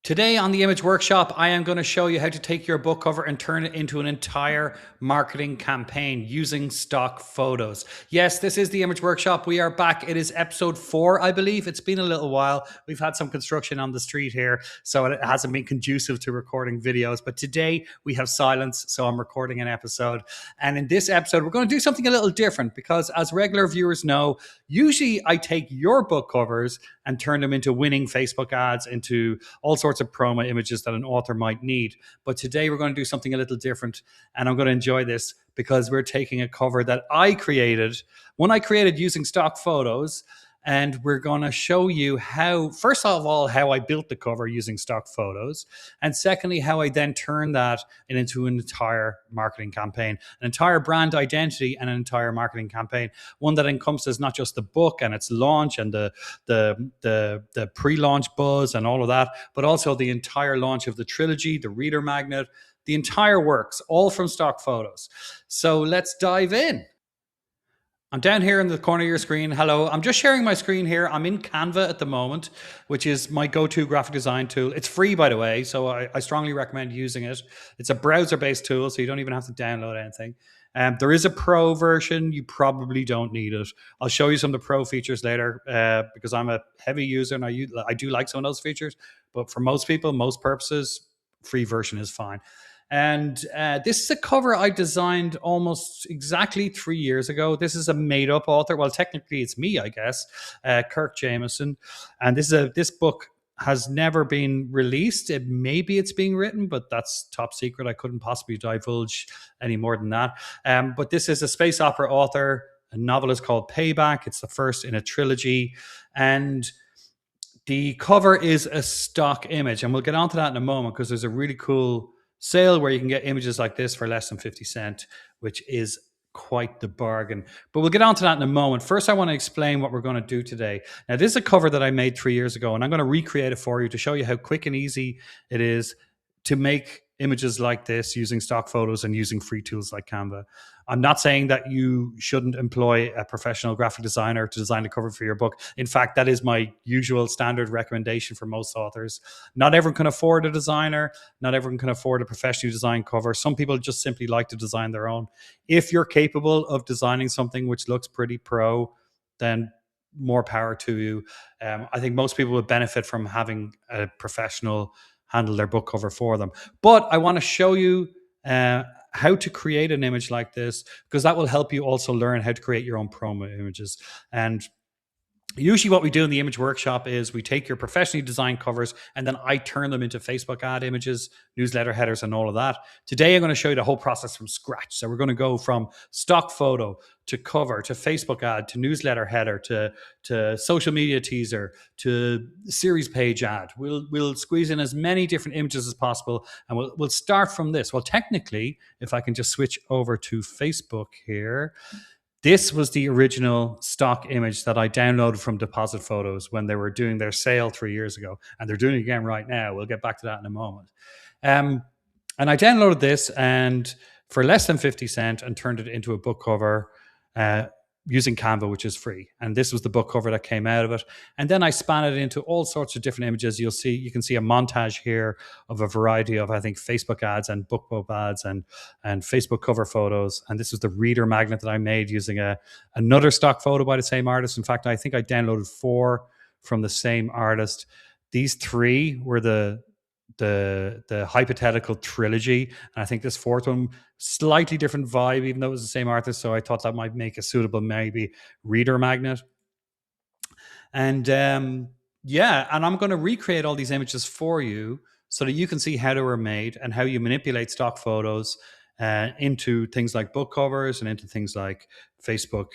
Today on the Image Workshop, I am going to show you how to take your book cover and turn it into an entire marketing campaign using stock photos. Yes, this is the Image Workshop. We are back. It is episode 4, I believe. It's been a little while. We've had some construction on the street here, so it hasn't been conducive to recording videos. But today we have silence, so I'm recording an episode. And in this episode, we're going to do something a little different because, as regular viewers know, usually I take your book covers and turn them into winning Facebook ads, into all sorts of promo images that an author might need. But today we're going to do something a little different, and I'm going to enjoy this because we're taking a cover that I created, one I created using stock photos, and we're going to show you how, first of all, how I built the cover using stock photos, and secondly, how I then turned that into an entire marketing campaign, an entire brand identity and an entire marketing campaign, one that encompasses not just the book and its launch and the pre-launch buzz and all of that, but also the entire launch of the trilogy, the reader magnet, the entire works, all from stock photos. So let's dive in. I'm down here in the corner of your screen. Hello, I'm just sharing my screen here. I'm in Canva at the moment, which is my go-to graphic design tool. It's free, by the way, so I strongly recommend using it. It's a browser-based tool, so you don't even have to download anything. There is a pro version. You probably don't need it. I'll show you some of the pro features later because I'm a heavy user and I do like some of those features. But for most people, most purposes, free version is fine. And this is a cover I designed almost exactly 3 years ago. This is a made-up author. Well, technically, it's me, I guess, Kirk Jameson. And this book has never been released. Maybe it's being written, but that's top secret. I couldn't possibly divulge any more than that. But this is a space opera author. A novel is called Payback. It's the first in a trilogy. And the cover is a stock image. And we'll get onto that in a moment because there's a really cool sale where you can get images like this for less than 50 cents, which is quite the bargain. But we'll get on to that in a moment. First, I want to explain what we're going to do today. Now, this is a cover that I made 3 years ago, and I'm going to recreate it for you to show you how quick and easy it is to make images like this using stock photos and using free tools like Canva. I'm not saying that you shouldn't employ a professional graphic designer to design the cover for your book. In fact, that is my usual standard recommendation for most authors. Not everyone can afford a designer. Not everyone can afford a professionally designed cover. Some people just simply like to design their own. If you're capable of designing something which looks pretty pro, then more power to you. I think most people would benefit from having a professional handle their book cover for them. But I want to show you how to create an image like this, because that will help you also learn how to create your own promo images. And usually what we do in the Image Workshop is we take your professionally designed covers and then I turn them into Facebook ad images, newsletter headers, and all of that. Today, I'm going to show you the whole process from scratch. So we're going to go from stock photo to cover to Facebook ad to newsletter header to social media teaser to series page ad. We'll squeeze in as many different images as possible, and we'll start from this. Well, technically, if I can just switch over to Facebook here, this was the original stock image that I downloaded from DepositPhotos when they were doing their sale 3 years ago. And they're doing it again right now. We'll get back to that in a moment. And I downloaded this and for less than 50 cents and turned it into a book cover using Canva, which is free. And this was the book cover that came out of it. And then I span it into all sorts of different images. You can see a montage here of a variety of, I think, Facebook ads and BookBub ads and Facebook cover photos. And this was the reader magnet that I made using another stock photo by the same artist. In fact, I think I downloaded 4 from the same artist. These 3 were the hypothetical trilogy, and I think this 4th one, slightly different vibe, even though it was the same artist, so I thought that might make a suitable maybe reader magnet. And yeah, and I'm going to recreate all these images for you so that you can see how they were made and how you manipulate stock photos into things like book covers and into things like Facebook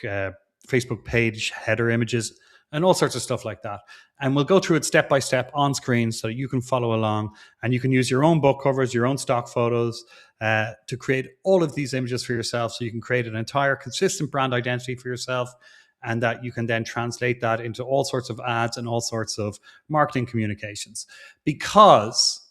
page header images and all sorts of stuff like that. And we'll go through it step by step on screen so that you can follow along and you can use your own book covers, your own stock photos to create all of these images for yourself, so you can create an entire consistent brand identity for yourself, and that you can then translate that into all sorts of ads and all sorts of marketing communications. Because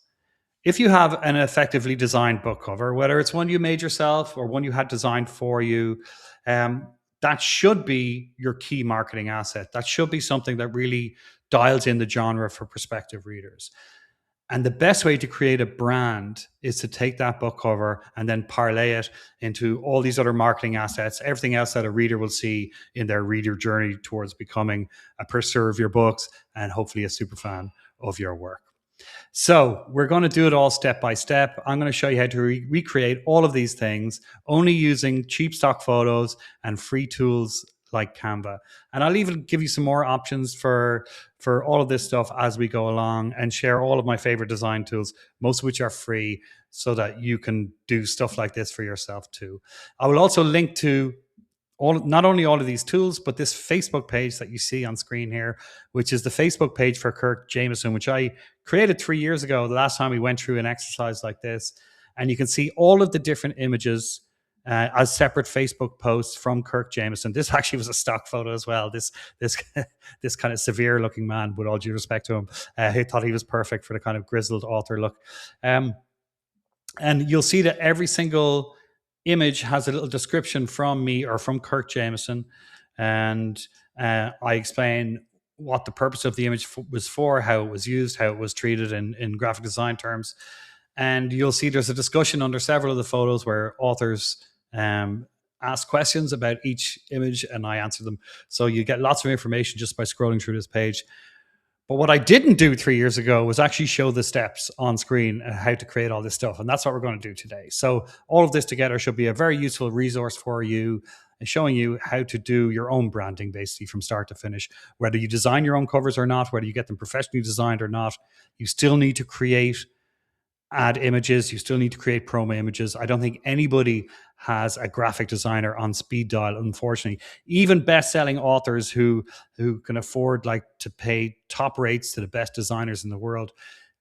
if you have an effectively designed book cover, whether it's one you made yourself or one you had designed for you, that should be your key marketing asset. That should be something that really dials in the genre for prospective readers. And the best way to create a brand is to take that book cover and then parlay it into all these other marketing assets, everything else that a reader will see in their reader journey towards becoming a pursuer of your books and hopefully a super fan of your work. So we're going to do it all step by step. I'm going to show you how to recreate all of these things only using cheap stock photos and free tools like Canva. And I'll even give you some more options for all of this stuff as we go along and share all of my favorite design tools, most of which are free, so that you can do stuff like this for yourself too. I will also link to not only all of these tools, but this Facebook page that you see on screen here, which is the Facebook page for Kirk Jameson, which I created 3 years ago, the last time we went through an exercise like this. And you can see all of the different images as separate Facebook posts from Kirk Jameson. This actually was a stock photo as well. This this kind of severe looking man, with all due respect to him, who thought he was perfect for the kind of grizzled author look. And you'll see that every single image has a little description from me or from Kirk Jameson, and I explain what the purpose of the image was for, how it was used, how it was treated in graphic design terms. And you'll see there's a discussion under several of the photos where authors ask questions about each image and I answer them. So you get lots of information just by scrolling through this page. But what I didn't do 3 years ago was actually show the steps on screen and how to create all this stuff. And that's what we're going to do today. So all of this together should be a very useful resource for you, and showing you how to do your own branding basically from start to finish. Whether you design your own covers or not, whether you get them professionally designed or not, you still need to create ad images. You still need to create promo images. I don't think anybody has a graphic designer on speed dial, unfortunately. Even best-selling authors who can afford like to pay top rates to the best designers in the world,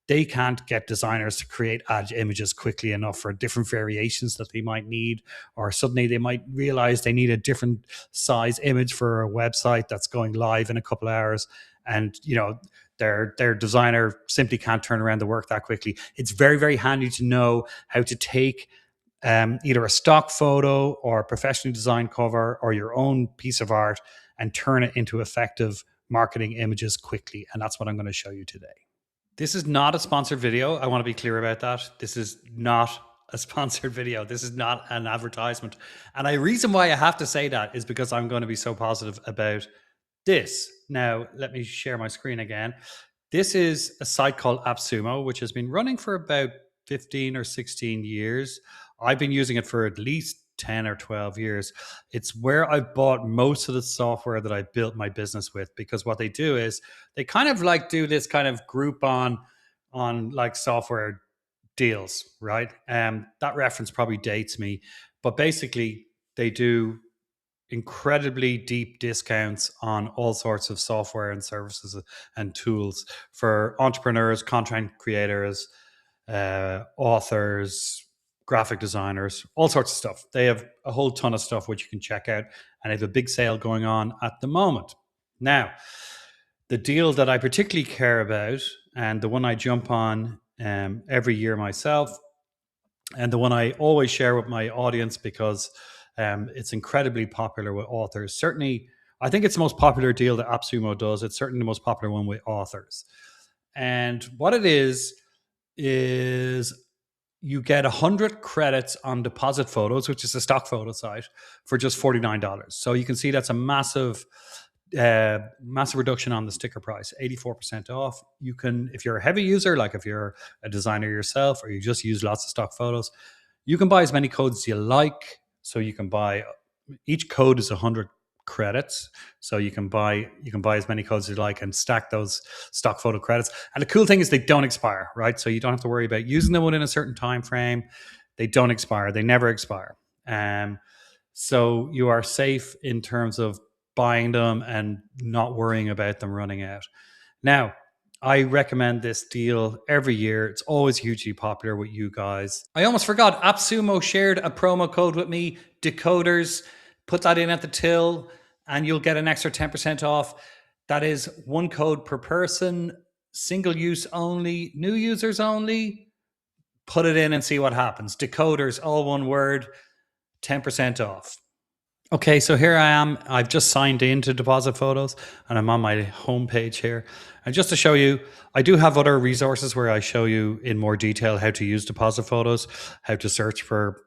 they can't get designers to create ad images quickly enough for different variations that they might need, or suddenly they might realize they need a different size image for a website that's going live in a couple of hours. And, you know, their designer simply can't turn around the work that quickly. It's very, very handy to know how to take either a stock photo or a professionally designed cover or your own piece of art and turn it into effective marketing images quickly. And that's what I'm going to show you today. This is not a sponsored video. I want to be clear about that. This is not a sponsored video. This is not an advertisement. And the reason why I have to say that is because I'm going to be so positive about this. Now, let me share my screen again. This is a site called AppSumo, which has been running for about 15 or 16 years. I've been using it for at least 10 or 12 years. It's where I've bought most of the software that I built my business with, because what they do is they kind of like do this kind of Groupon on like software deals, right? That reference probably dates me, but basically they do incredibly deep discounts on all sorts of software and services and tools for entrepreneurs, content creators, authors, graphic designers, all sorts of stuff. They have a whole ton of stuff which you can check out, and they have a big sale going on at the moment. Now, the deal that I particularly care about, and the one I jump on every year myself, and the one I always share with my audience because it's incredibly popular with authors. Certainly, I think it's the most popular deal that AppSumo does. It's certainly the most popular one with authors. And what it is you get 100 credits on DepositPhotos, which is a stock photo site, for just $49. So you can see that's a massive reduction on the sticker price, 84% off. You can, if you're a heavy user, like if you're a designer yourself or you just use lots of stock photos, you can buy as many codes as you like. So you can buy, each code is 100 credits. So you can buy as many codes as you like and stack those stock photo credits. And the cool thing is they don't expire, right? So you don't have to worry about using them within a certain time frame. They don't expire. They never expire. So you are safe in terms of buying them and not worrying about them running out. Now, I recommend this deal every year. It's always hugely popular with you guys. I almost forgot, AppSumo shared a promo code with me, Decoders. Put that in at the till and you'll get an extra 10% off. That is one code per person, single use only, new users only. Put it in and see what happens. Decoders, all one word, 10% off. Okay, so here I am. I've just signed into Deposit Photos and I'm on my home page here. And just to show you, I do have other resources where I show you in more detail how to use Deposit Photos, how to search for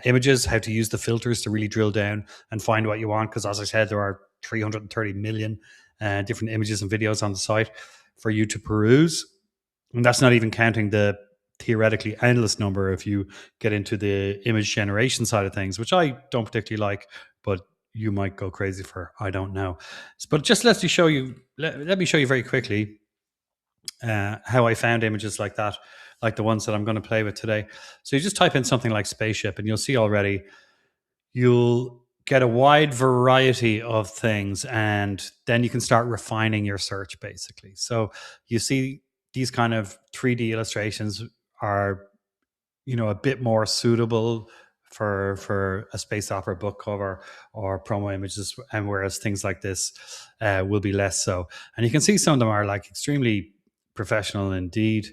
images, how to use the filters to really drill down and find what you want. Because as I said, there are 330 million different images and videos on the site for you to peruse. And that's not even counting the theoretically endless number if you get into the image generation side of things, which I don't particularly like, but you might go crazy for. I don't know. But just let me show you. Let me show you very quickly how I found images like that, like the ones that I'm going to play with today. So you just type in something like spaceship, and you'll see already you'll get a wide variety of things, and then you can start refining your search basically. So you see these kind of 3D illustrations are, you know, a bit more suitable for a space opera book cover or promo images, and whereas things like this will be less so. And you can see some of them are like extremely professional indeed.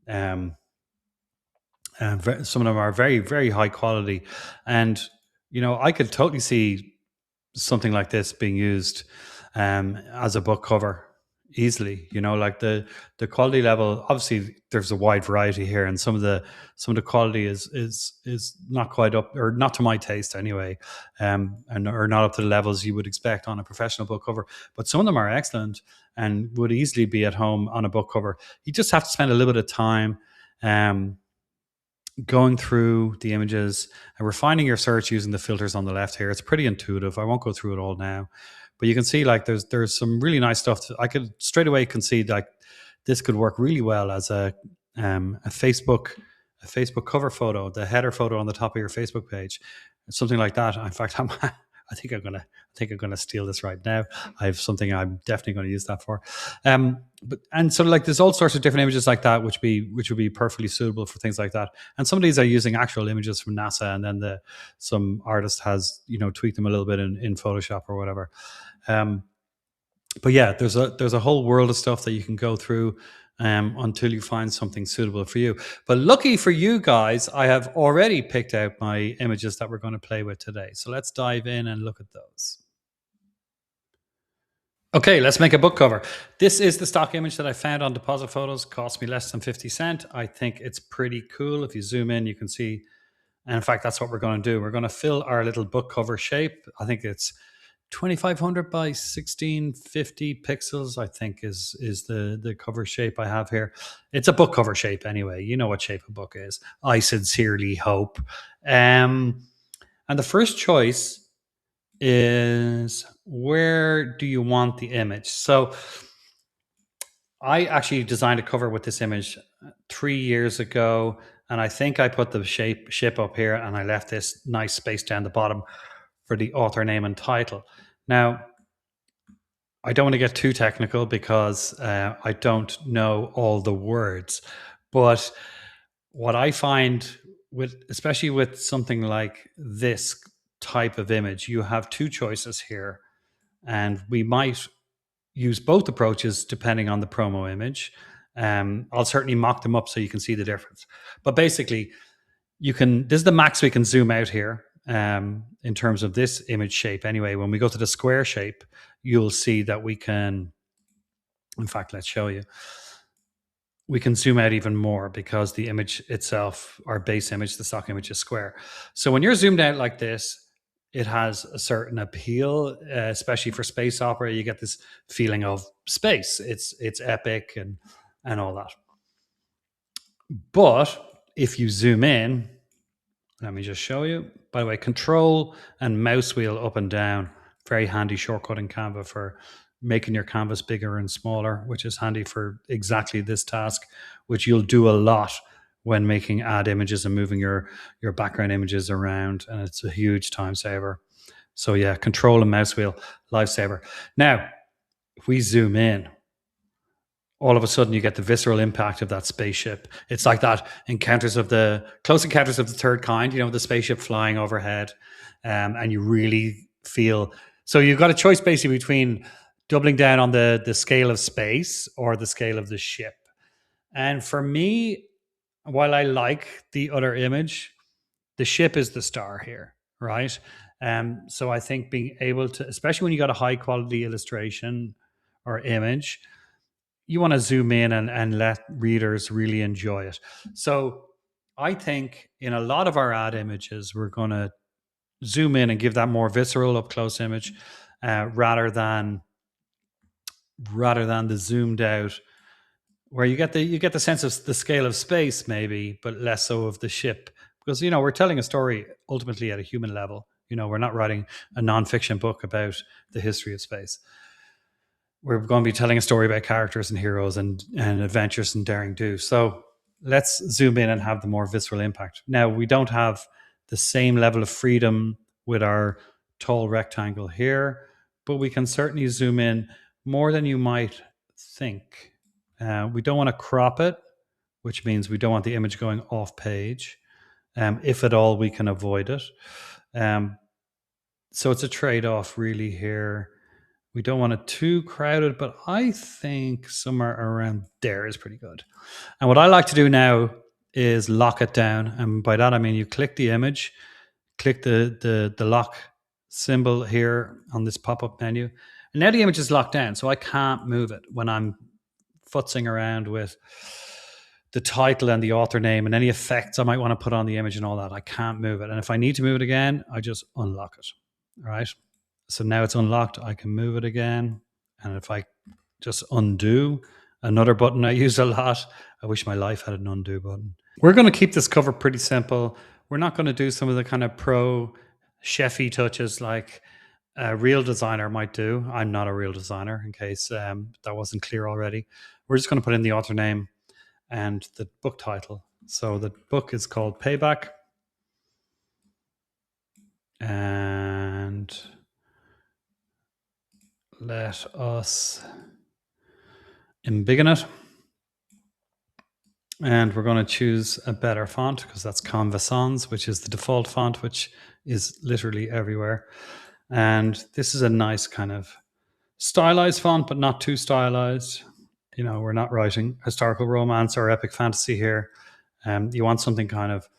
um, and some of them are very, very high quality. And, you know, I could totally see something like this being used as a book cover easily. You know, like the quality level. Obviously, there's a wide variety here, and some of the quality is not quite up, or not to my taste anyway, and or not up to the levels you would expect on a professional book cover. But some of them are excellent and would easily be at home on a book cover. You just have to spend a little bit of time. Um, Going through the images and refining your search using the filters on the left here. It's pretty intuitive. I won't go through it all now, but you can see like there's some really nice stuff. I could straight away concede like this could work really well as a Facebook cover photo, the header photo on the top of your Facebook page, something like that. In fact, I think I'm gonna steal this right now. I have something I'm definitely going to use that for. But and so like there's all sorts of different images like that, which would be perfectly suitable for things like that. And some of these are using actual images from NASA, and then some artist has, you know, tweaked them a little bit in Photoshop or whatever. Um, but yeah, there's a whole world of stuff that you can go through until you find something suitable for you. But lucky for you guys, I have already picked out my images that we're going to play with today. So let's dive in and look at those. Okay, let's make a book cover. This is the stock image that I found on Deposit Photos. Cost me less than 50 cents. I think it's pretty cool. If you zoom in, you can see. And in fact, that's what we're going to do. We're going to fill our little book cover shape. I think it's 2500 by 1650 pixels, I think is the cover shape I have here. It's a book cover shape anyway. You know what shape a book is. I sincerely hope. And the first choice is, where do you want the image? So I actually designed a cover with this image 3 years ago, and I think I put the ship up here, and I left this nice space down the bottom for the author name and title. Now, I don't want to get too technical because I don't know all the words, but what I find with, especially with something like this type of image, you have two choices here, and we might use both approaches depending on the promo image. I'll certainly mock them up so you can see the difference. But basically, you can, this is the max we can zoom out here in terms of this image shape. Anyway, when we go to the square shape, you'll see that we can, in fact, let's show you. We can zoom out even more because the image itself, our base image, the stock image, is square. So when you're zoomed out like this, it has a certain appeal, especially for space opera. You get this feeling of space. It's epic and all that. But if you zoom in, let me just show you. By the way, control and mouse wheel up and down, very handy shortcut in Canva for making your canvas bigger and smaller, which is handy for exactly this task, which you'll do a lot when making ad images and moving your background images around, and it's a huge time saver. So yeah, control and mouse wheel, lifesaver. Now, if we zoom in, all of a sudden you get the visceral impact of that spaceship. It's like that close encounters of the third kind, you know, the spaceship flying overhead. And you really feel, so you've got a choice basically between doubling down on the scale of space or the scale of the ship. And for me, while I like the other image, the ship is the star here, right? So I think being able to, especially when you got a high quality illustration or image, you want to zoom in and let readers really enjoy it. So I think in a lot of our ad images, we're going to zoom in and give that more visceral up close image, rather than the zoomed out, where you get the sense of the scale of space maybe, but less so of the ship, because we're telling a story ultimately at a human level. We're not writing a nonfiction book about the history of space. We're going to be telling a story about characters and heroes and adventures and daring do. So let's zoom in and have the more visceral impact. Now, we don't have the same level of freedom with our tall rectangle here, but we can certainly zoom in more than you might think. We don't want to crop it, which means we don't want the image going off page. If at all, we can avoid it. So it's a trade-off really here. We don't want it too crowded, but I think somewhere around there is pretty good. And what I like to do now is lock it down. And by that, I mean you click the image, click the lock symbol here on this pop-up menu. And now the image is locked down, so I can't move it when I'm futzing around with the title and the author name and any effects I might want to put on the image and all that. I can't move it. And if I need to move it again, I just unlock it. All right. So now it's unlocked. I can move it again. And if I just undo, another button I use a lot. I wish my life had an undo button. We're going to keep this cover pretty simple. We're not going to do some of the kind of pro chefy touches like a real designer might do. I'm not a real designer, in case that wasn't clear already. We're just going to put in the author name and the book title. So the book is called Payback. And let us embiggen it. And we're going to choose a better font because that's Canva Sans, which is the default font, which is literally everywhere. And this is a nice kind of stylized font, but not too stylized. We're not writing historical romance or epic fantasy here. You want something kind of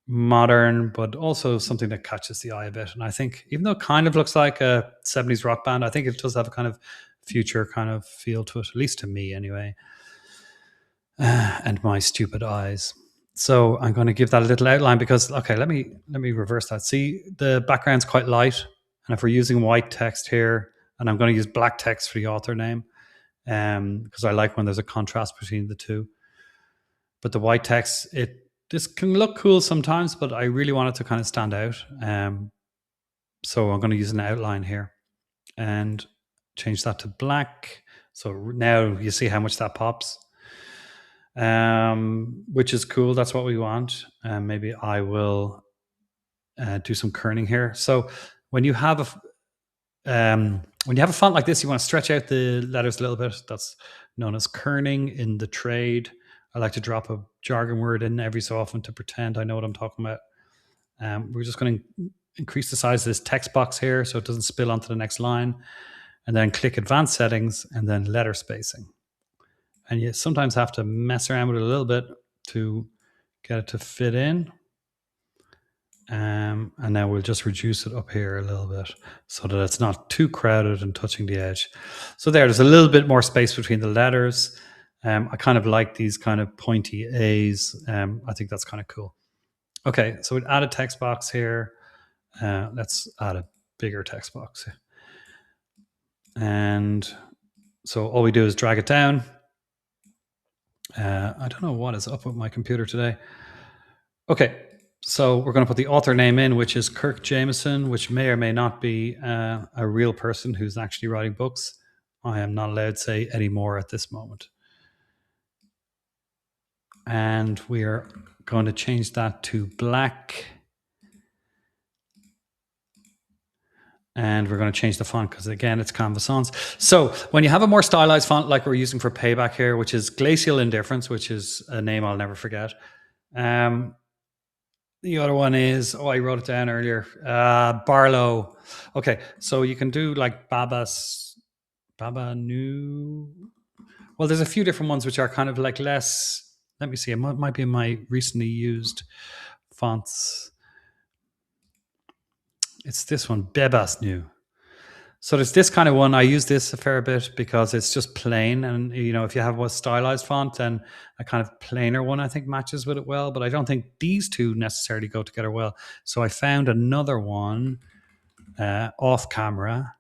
modern, but also something that catches the eye a bit. And I think, even though it kind of looks like a 70s rock band, I think it does have a kind of future kind of feel to it, at least to me anyway. And my stupid eyes. So I'm going to give that a little outline because, okay, let me reverse that. See, the background's quite light. And if we're using white text here, and I'm going to use black text for the author name, because I like when there's a contrast between the two. But the white text, this can look cool sometimes, but I really want it to kind of stand out. So I'm going to use an outline here and change that to black. So now you see how much that pops, which is cool. That's what we want. Maybe I will do some kerning here. So when you have a font like this, you want to stretch out the letters a little bit. That's known as kerning in the trade. I like to drop a jargon word in every so often to pretend I know what I'm talking about. We're just going to increase the size of this text box here so it doesn't spill onto the next line. And then click Advanced Settings and then Letter Spacing. And you sometimes have to mess around with it a little bit to get it to fit in. And now we'll just reduce it up here a little bit so that it's not too crowded and touching the edge. So there's a little bit more space between the letters. I kind of like these kind of pointy A's. I think that's kind of cool. Okay, so we'll add a text box here. Let's add a bigger text box. And so all we do is drag it down. I don't know what is up with my computer today. Okay, so we're going to put the author name in, which is Kirk Jameson, which may or may not be a real person who's actually writing books. I am not allowed to say any more at this moment. And we are going to change that to black. And we're going to change the font because, again, it's Canva Sans. So when you have a more stylized font like we're using for Payback here, which is Glacial Indifference, which is a name I'll never forget. The other one is, I wrote it down earlier, Barlow. Okay, so you can do like Baba New. Well, there's a few different ones which are kind of like less. Let me see. It might be in my recently used fonts. It's this one, Bebas New. So there's this kind of one. I use this a fair bit because it's just plain, and if you have a stylized font, then a kind of plainer one I think matches with it well. But I don't think these two necessarily go together well. So I found another one off camera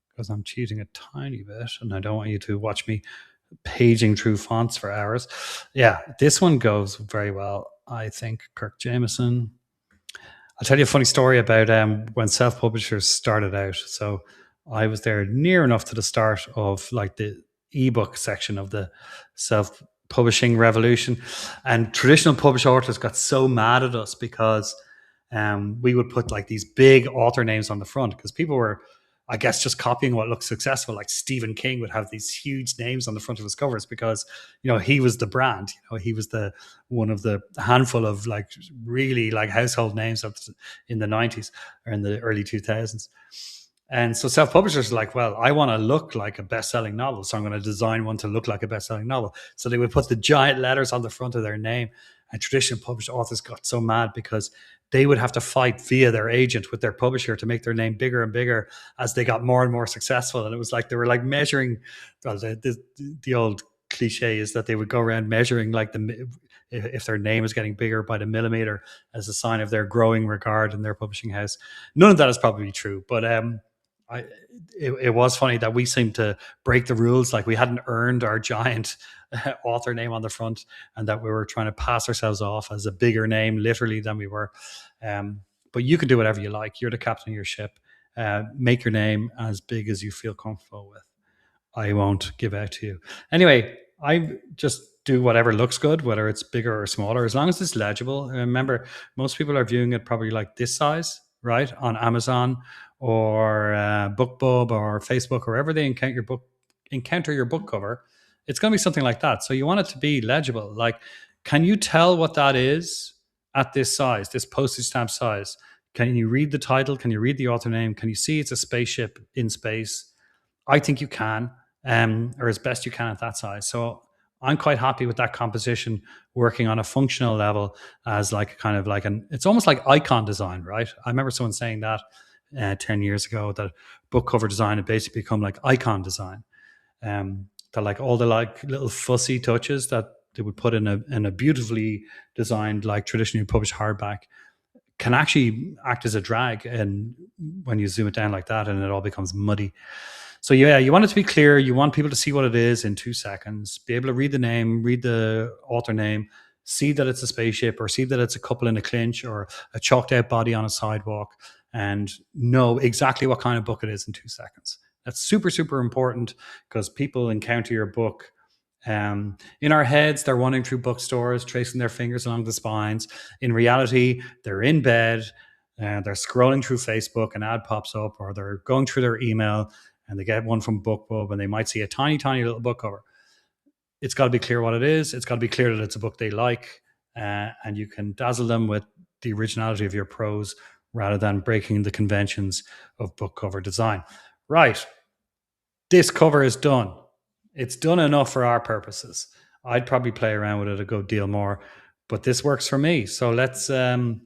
because I'm cheating a tiny bit, and I don't want you to watch me paging through fonts for hours. Yeah, this one goes very well. I think Kirk Jameson. I'll tell you a funny story about when self-publishers started out. So I was there near enough to the start of like the ebook section of the self-publishing revolution, and traditional published authors got so mad at us because we would put like these big author names on the front because people were, I guess, just copying what looked successful. Like Stephen King would have these huge names on the front of his covers because he was the brand. He was the one of the handful of like really like household names in the 90s or in the early 2000s. And so self-publishers are like, well, I want to look like a best-selling novel, so I'm going to design one to look like a best-selling novel. So they would put the giant letters on the front of their name. And traditional published authors got so mad because they would have to fight via their agent with their publisher to make their name bigger and bigger as they got more and more successful. And it was like they were like measuring. Well, the old cliche is that they would go around measuring like if their name is getting bigger by the millimeter as a sign of their growing regard in their publishing house. None of that is probably true, but it was funny that we seemed to break the rules, like we hadn't earned our giant author name on the front, and that we were trying to pass ourselves off as a bigger name, literally, than we were. But you can do whatever you like. You're the captain of your ship. Make your name as big as you feel comfortable with. I won't give out to you. Anyway, I just do whatever looks good, whether it's bigger or smaller, as long as it's legible. Remember, most people are viewing it probably like this size, right, on Amazon or BookBub or Facebook, or wherever they encounter your book cover. It's going to be something like that. So you want it to be legible. Like, can you tell what that is at this size, this postage stamp size? Can you read the title? Can you read the author name? Can you see it's a spaceship in space? I think you can, or as best you can at that size. So I'm quite happy with that composition working on a functional level as like kind of like it's almost like icon design, right? I remember someone saying that 10 years ago, that book cover design had basically become like icon design. That like all the like little fussy touches that they would put in a beautifully designed like traditionally published hardback can actually act as a drag, and when you zoom it down like that, and it all becomes muddy. So yeah, you want it to be clear. You want people to see what it is in 2 seconds, be able to read the name, read the author name, see that it's a spaceship, or see that it's a couple in a clinch, or a chalked out body on a sidewalk, and know exactly what kind of book it is in 2 seconds. That's super, super important because people encounter your book. In our heads, they're wandering through bookstores, tracing their fingers along the spines. In reality, they're in bed, they're scrolling through Facebook, an ad pops up, or they're going through their email and they get one from BookBub and they might see a tiny, tiny little book cover. It's got to be clear what it is. It's got to be clear that it's a book they like, and you can dazzle them with the originality of your prose rather than breaking the conventions of book cover design. Right. This cover is done. It's done enough for our purposes. I'd probably play around with it a good deal more, but this works for me. So let's turn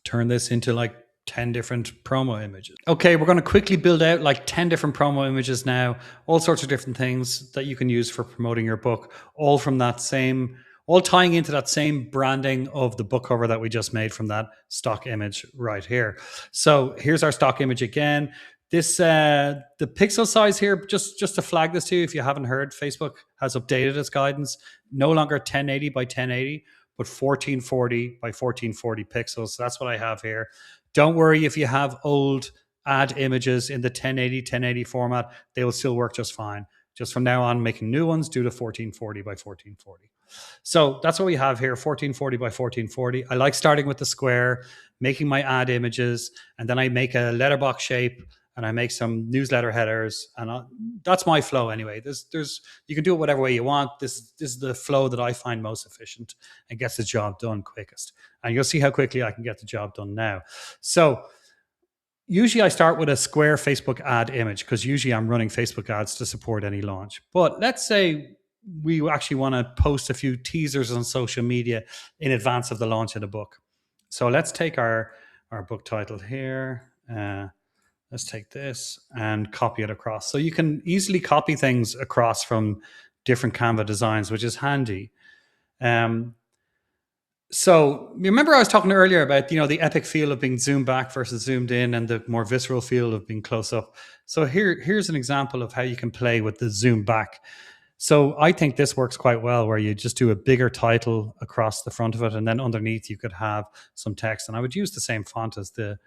this into like 10 different promo images. Okay, we're going to quickly build out like 10 different promo images now, all sorts of different things that you can use for promoting your book, all from that same, all tying into that same branding of the book cover that we just made from that stock image right here. So here's our stock image again. This the pixel size here, just to flag this to you, if you haven't heard, Facebook has updated its guidance. No longer 1080 by 1080, but 1440 by 1440 pixels. So that's what I have here. Don't worry if you have old ad images in the 1080 format, they will still work just fine. Just from now on, making new ones, do the 1440 by 1440. So that's what we have here, 1440 by 1440. I like starting with the square, making my ad images, and then I make a letterbox shape, and I make some newsletter headers, and that's my flow anyway. There's you can do it whatever way you want. This is the flow that I find most efficient and gets the job done quickest. And you'll see how quickly I can get the job done now. So usually I start with a square Facebook ad image because usually I'm running Facebook ads to support any launch. But let's say we actually want to post a few teasers on social media in advance of the launch of the book. So let's take our book title here. Let's take this and copy it across. So you can easily copy things across from different Canva designs, which is handy. So remember I was talking earlier about, the epic feel of being zoomed back versus zoomed in, and the more visceral feel of being close up. So here's an example of how you can play with the zoom back. So I think this works quite well, where you just do a bigger title across the front of it, and then underneath you could have some text. And I would use the same font as the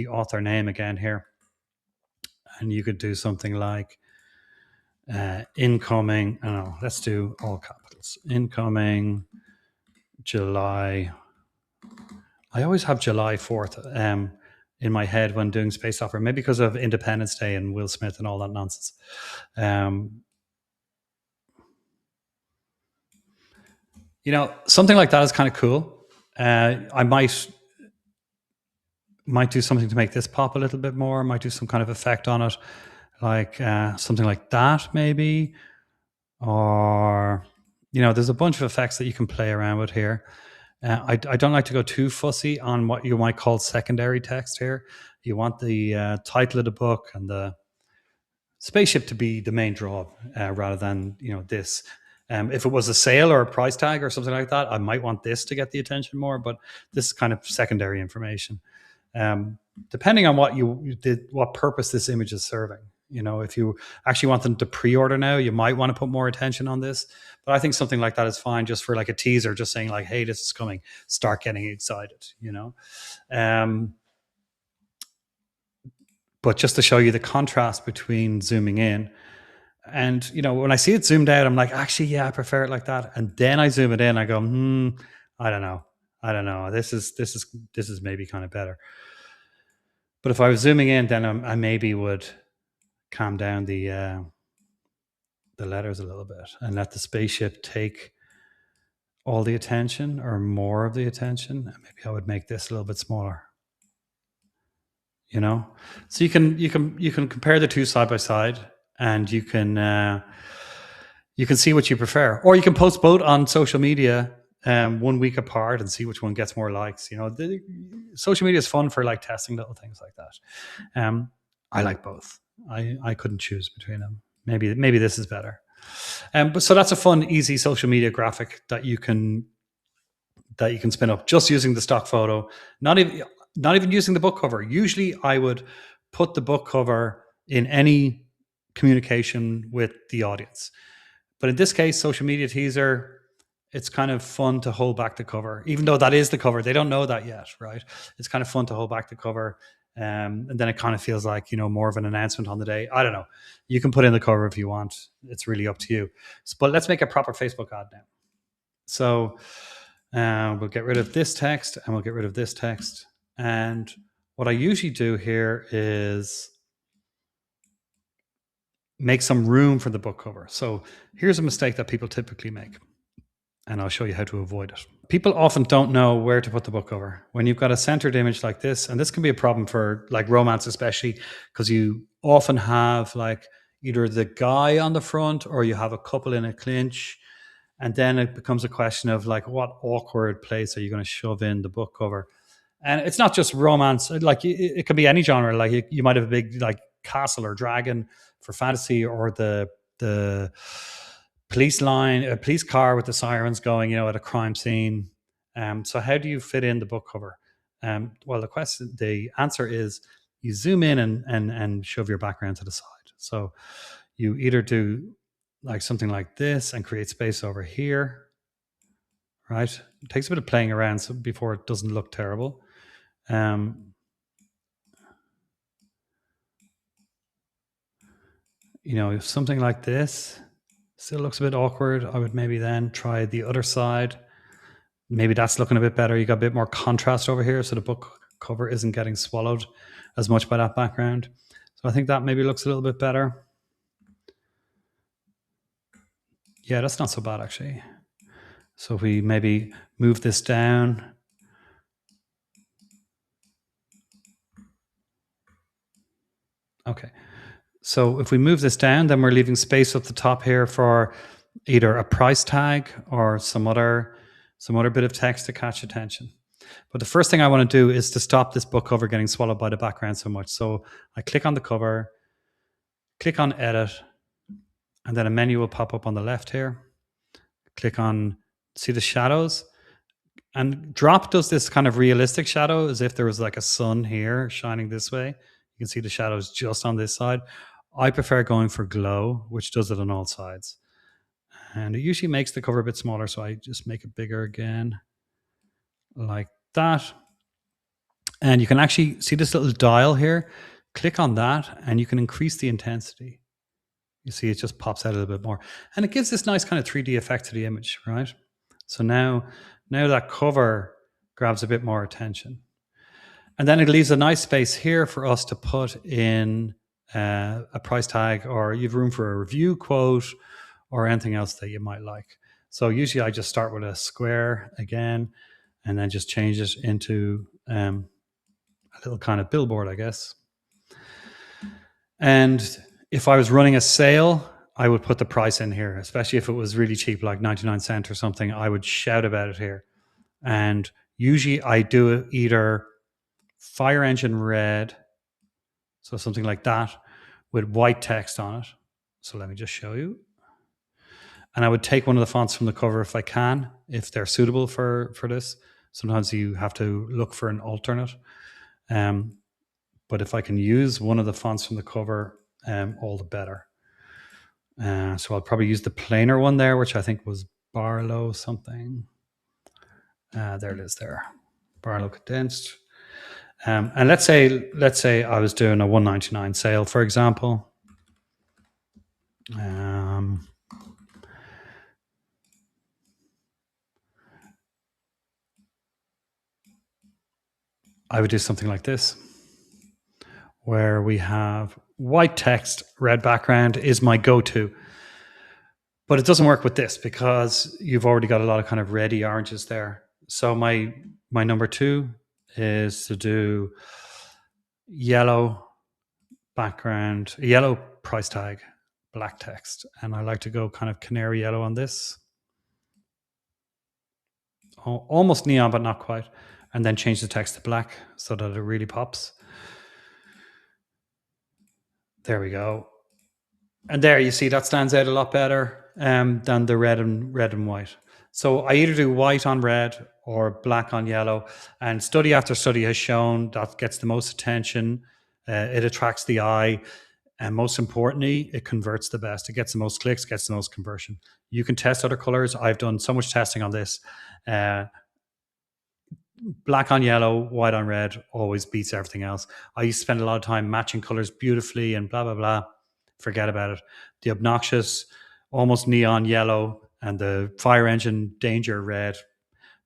author name again here. And you could do something like incoming. I don't know, let's do all capitals. Incoming July. I always have July 4th in my head when doing Space Opera, maybe because of Independence Day and Will Smith and all that nonsense. Something like that is kind of cool. I might do something to make this pop a little bit more. Might do some kind of effect on it, like something like that maybe. Or, there's a bunch of effects that you can play around with here. I don't like to go too fussy on what you might call secondary text here. You want the title of the book and the spaceship to be the main draw rather than, this. If it was a sale or a price tag or something like that, I might want this to get the attention more, but this is kind of secondary information. Depending on what purpose this image is serving. If you actually want them to pre-order now, you might want to put more attention on this. But I think something like that is fine, just for like a teaser, just saying like, hey, this is coming, start getting excited, But just to show you the contrast between zooming in and, when I see it zoomed out, I'm like, actually, yeah, I prefer it like that. And then I zoom it in, I go, I don't know. This is maybe kind of better. But if I was zooming in, then I maybe would calm down the letters a little bit and let the spaceship take all the attention or more of the attention. Maybe I would make this a little bit smaller. So you can compare the two side by side, and you can see what you prefer, or you can post both on social media 1 week apart and see which one gets more likes. Social media is fun for like testing little things like that. I like both. I couldn't choose between them. Maybe this is better. But so that's a fun, easy social media graphic that you can spin up just using the stock photo, not even using the book cover. Usually I would put the book cover in any communication with the audience. But in this case, social media teaser, it's kind of fun to hold back the cover, even though that is the cover. They don't know that yet, right? It's kind of fun to hold back the cover. And then it kind of feels like, more of an announcement on the day. I don't know. You can put in the cover if you want. It's really up to you. But let's make a proper Facebook ad now. So we'll get rid of this text and we'll get rid of this text. And what I usually do here is make some room for the book cover. So here's a mistake that people typically make, and I'll show you how to avoid it. People often don't know where to put the book cover. When you've got a centered image like this, and this can be a problem for like romance especially, because you often have like either the guy on the front or you have a couple in a clinch, and then it becomes a question of like, what awkward place are you going to shove in the book cover? And it's not just romance. Like it could be any genre. Like you might have a big like castle or dragon for fantasy, or the police line, a police car with the sirens going, at a crime scene. So how do you fit in the book cover? Well, the answer is you zoom in and shove your background to the side. So you either do like something like this and create space over here, right? It takes a bit of playing around before it doesn't look terrible. Something like this still looks a bit awkward. I would maybe then try the other side. Maybe that's looking a bit better. You got a bit more contrast over here, so the book cover isn't getting swallowed as much by that background. So I think that maybe looks a little bit better. Yeah, that's not so bad actually. So if we maybe move this down. Okay. So if we move this down, then we're leaving space at the top here for either a price tag or some other bit of text to catch attention. But the first thing I want to do is to stop this book cover getting swallowed by the background so much. So I click on the cover, click on edit, and then a menu will pop up on the left here. Click on, see the shadows? And drop does this kind of realistic shadow as if there was like a sun here shining this way. You can see the shadows just on this side. I prefer going for glow, which does it on all sides. And it usually makes the cover a bit smaller, so I just make it bigger again, like that. And you can actually see this little dial here. Click on that, and you can increase the intensity. You see it just pops out a little bit more. And it gives this nice kind of 3D effect to the image, right? So now that cover grabs a bit more attention. And then it leaves a nice space here for us to put in a price tag, or you've room for a review quote or anything else that you might like. So usually I just start with a square again, and then just change it into a little kind of billboard, I guess. And if I was running a sale, I would put the price in here, especially if it was really cheap, like 99 cents or something. I would shout about it here. And usually I do it either fire engine red, so something like that, with white text on it. So let me just show you. And I would take one of the fonts from the cover if I can, if they're suitable for this. Sometimes you have to look for an alternate. But if I can use one of the fonts from the cover, all the better. So I'll probably use the plainer one there, which I think was Barlow something. There it is there. Barlow condensed. And let's say I was doing a $1.99 sale, for example. I would do something like this, where we have white text, red background is my go-to. But it doesn't work with this because you've already got a lot of kind of reddy oranges there. So my number 2 is to do yellow background, yellow price tag, black text. And I like to go kind of canary yellow on this. Almost neon, but not quite. And then change the text to black so that it really pops. There we go. And there you see that stands out a lot better than the red and white. So I either do white on red or black on yellow. And study after study has shown that gets the most attention. It attracts the eye. And most importantly, it converts the best. It gets the most clicks, gets the most conversion. You can test other colors. I've done so much testing on this. Black on yellow, white on red always beats everything else. I used to spend a lot of time matching colors beautifully and blah, blah, blah. Forget about it. The obnoxious, almost neon yellow and the fire engine danger red,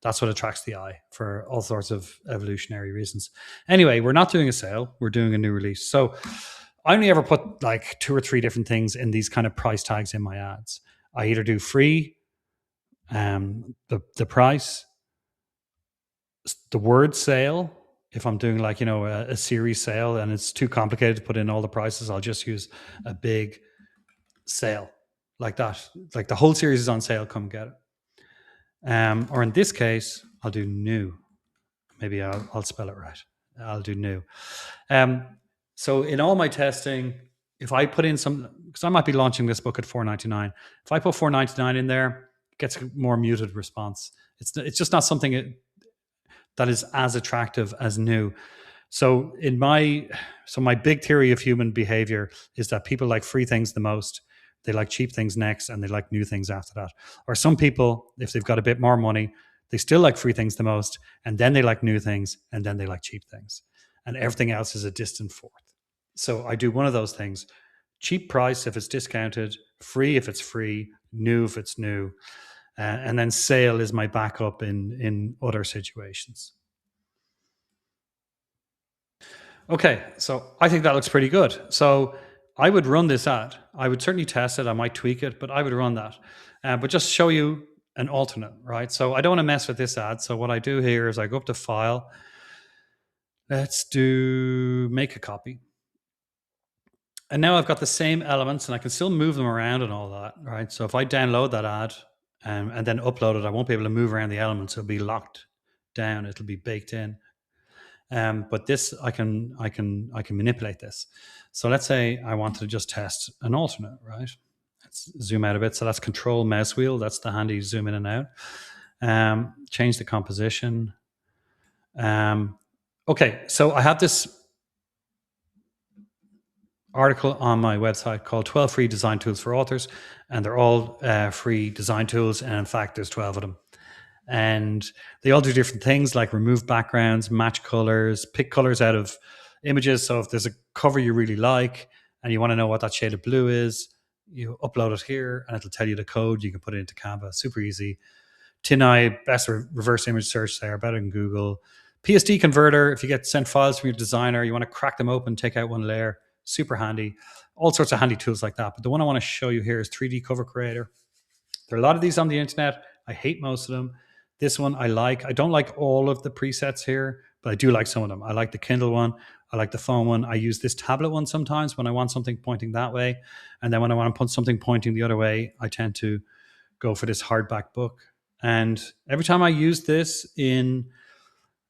that's what attracts the eye for all sorts of evolutionary reasons. Anyway, we're not doing a sale. We're doing a new release. So I only ever put like 2 or 3 different things in these kind of price tags in my ads. I either do free, the price, the word sale. If I'm doing like, a series sale and it's too complicated to put in all the prices, I'll just use a big sale like that. Like the whole series is on sale, come get it. Or in this case, I'll do new. Maybe I'll spell it right. I'll do new. So in all my testing, if I put in some, because I might be launching this book at $4.99. If I put $4.99 in there, it gets a more muted response. It's just not something that is as attractive as new. So my big theory of human behavior is that people like free things the most. They like cheap things next, and they like new things after that. Or some people, if they've got a bit more money, they still like free things the most, and then they like new things, and then they like cheap things. And everything else is a distant fourth. So I do one of those things. Cheap price if it's discounted, free if it's free, new if it's new. And then sale is my backup in other situations. Okay, so I think that looks pretty good. So I would run this ad. I would certainly test it. I might tweak it, but I would run that. But just show you an alternate, right? So I don't want to mess with this ad. So what I do here is I go up to File. Let's do Make a Copy. And now I've got the same elements and I can still move them around and all that, right? So if I download that ad and then upload it, I won't be able to move around the elements. It'll be locked down. It'll be baked in. But this, I can manipulate this. So let's say I wanted to just test an alternate, right? Let's zoom out a bit. So that's Control mouse wheel. That's the handy zoom in and out. Change the composition. Okay, so I have this article on my website called 12 Free Design Tools for Authors, and they're all free design tools. And in fact, there's 12 of them. And they all do different things like remove backgrounds, match colors, pick colors out of images. So if there's a cover you really like and you want to know what that shade of blue is, you upload it here and it'll tell you the code. You can put it into Canva. Super easy. TinEye, best reverse image search there, better than Google. PSD converter, if you get sent files from your designer, you want to crack them open, take out one layer, super handy. All sorts of handy tools like that. But the one I want to show you here is 3D Cover Creator. There are a lot of these on the internet. I hate most of them. This one I like. I don't like all of the presets here, but I do like some of them. I like the Kindle one. I like the phone one. I use this tablet one sometimes when I want something pointing that way. And then when I want to put something pointing the other way, I tend to go for this hardback book. And every time I use this in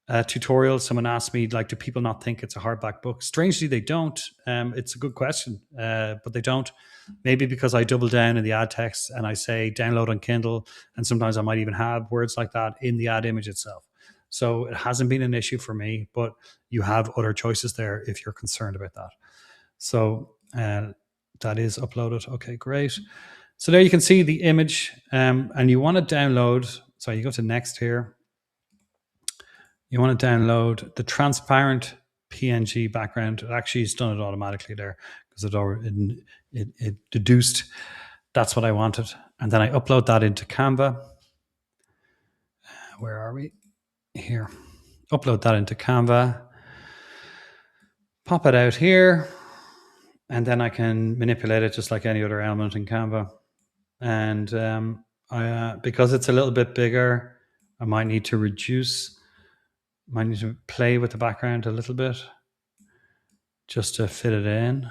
a tutorial, someone asked me, like, do people not think it's a hardback book? Strangely, they don't. It's a good question, but they don't. Maybe because I double down in the ad text and I say download on Kindle, and sometimes I might even have words like that in the ad image itself. So it hasn't been an issue for me, but you have other choices there if you're concerned about that. So that is uploaded. Okay, great. So there you can see the image, and you want to download. So you go to next here. You want to download the transparent PNG background. It actually has done it automatically there because it deduced that's what I wanted. And then I upload that into Canva. Where are we? Here. Upload that into Canva. Pop it out here. And then I can manipulate it just like any other element in Canva. And because it's a little bit bigger, I might need to play with the background a little bit just to fit it in.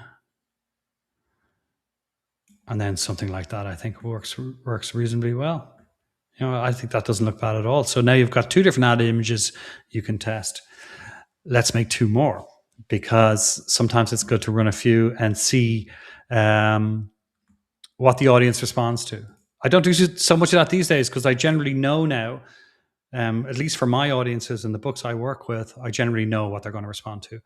And then something like that, I think works reasonably well. You know, I think that doesn't look bad at all. So now you've got two different ad images you can test. Let's make two more, because sometimes it's good to run a few and see what the audience responds to. I don't do so much of that these days because I generally know now, at least for my audiences and the books I work with, I generally know what they're going to respond to.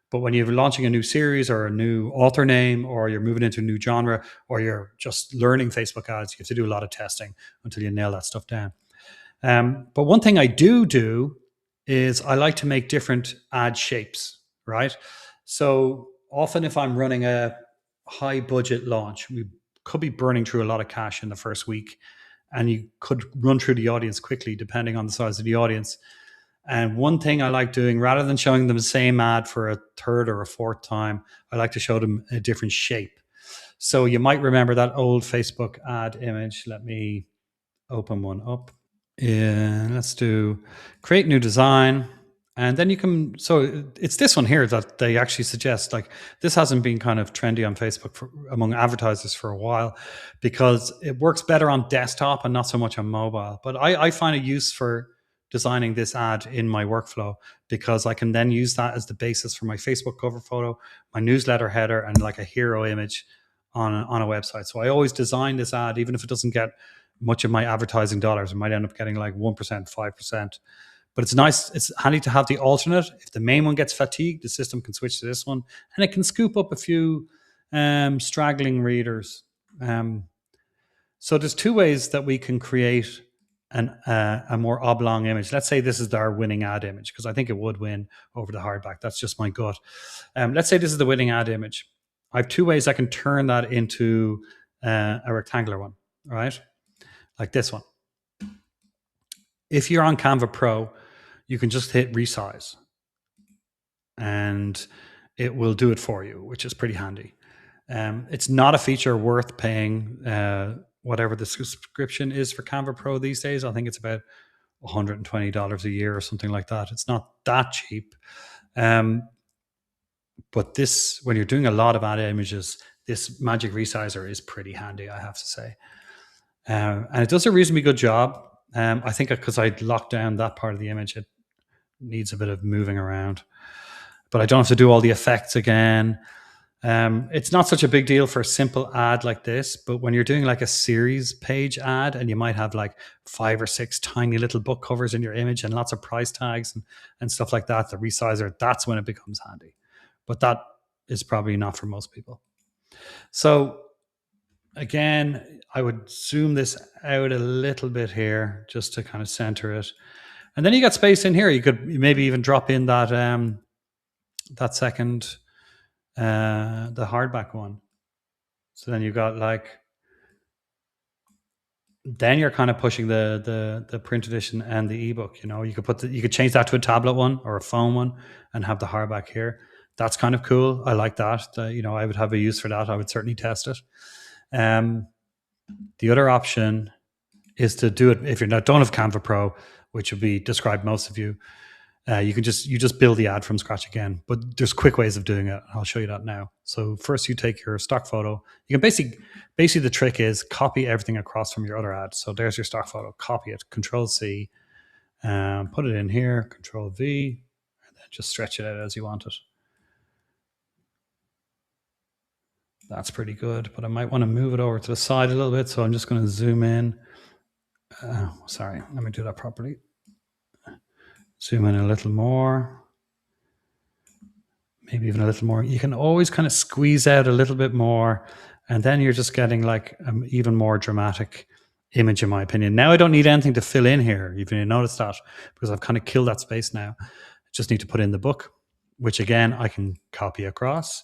But when you're launching a new series or a new author name, or you're moving into a new genre, or you're just learning Facebook ads, you have to do a lot of testing until you nail that stuff down. But one thing I do is I like to make different ad shapes, right? So often if I'm running a high budget launch, we could be burning through a lot of cash in the first week, and you could run through the audience quickly depending on the size of the audience. And one thing I like doing, rather than showing them the same ad for a third or a fourth time, I like to show them a different shape. So you might remember that old Facebook ad image. Let me open one up. Yeah, let's do create new design. And then you can, so it's this one here that they actually suggest. Like, this hasn't been kind of trendy on Facebook among advertisers for a while, because it works better on desktop and not so much on mobile. But I find a use for designing this ad in my workflow, because I can then use that as the basis for my Facebook cover photo, my newsletter header, and like a hero image on a website. So I always design this ad, even if it doesn't get much of my advertising dollars. It might end up getting like 1%, 5%. But it's nice, it's handy to have the alternate. If the main one gets fatigued, the system can switch to this one, and it can scoop up a few straggling readers. So there's two ways that we can create a more oblong image. Let's say this is our winning ad image, because I think it would win over the hardback. That's just my gut. Let's say this is the winning ad image. I have two ways I can turn that into a rectangular one, right? Like this one. If you're on Canva Pro, you can just hit resize and it will do it for you, which is pretty handy. It's not a feature worth paying whatever the subscription is for Canva Pro these days. I think it's about $120 a year or something like that. It's not that cheap. But this, when you're doing a lot of ad images, this magic resizer is pretty handy, I have to say. And it does a reasonably good job. I think because I'd locked down that part of the image, needs a bit of moving around. But I don't have to do all the effects again. It's not such a big deal for a simple ad like this, but when you're doing like a series page ad and you might have like 5 or 6 tiny little book covers in your image and lots of price tags and stuff like that, the resizer, that's when it becomes handy. But that is probably not for most people. So again, I would zoom this out a little bit here just to kind of center it. And then you got space in here. You could maybe even drop in that that second the hardback one. So then you got like, then you're kind of pushing the print edition and the ebook. You know, you could change that to a tablet one or a phone one and have the hardback here. That's kind of cool. I like that. You know, I would have a use for that. I would certainly test it. The other option is to do it if you don't have Canva Pro, which would be described most of you. You just build the ad from scratch again, but there's quick ways of doing it. I'll show you that now. So first you take your stock photo. You can basically the trick is copy everything across from your other ad. So there's your stock photo, copy it, Control C, put it in here, Control V, and then just stretch it out as you want it. That's pretty good, but I might want to move it over to the side a little bit. So I'm just going to zoom in. Sorry, let me do that properly. Zoom in a little more. Maybe even a little more. You can always kind of squeeze out a little bit more, and then you're just getting like an even more dramatic image, in my opinion. Now I don't need anything to fill in here. You've noticed that because I've kind of killed that space now. I just need to put in the book, which again I can copy across.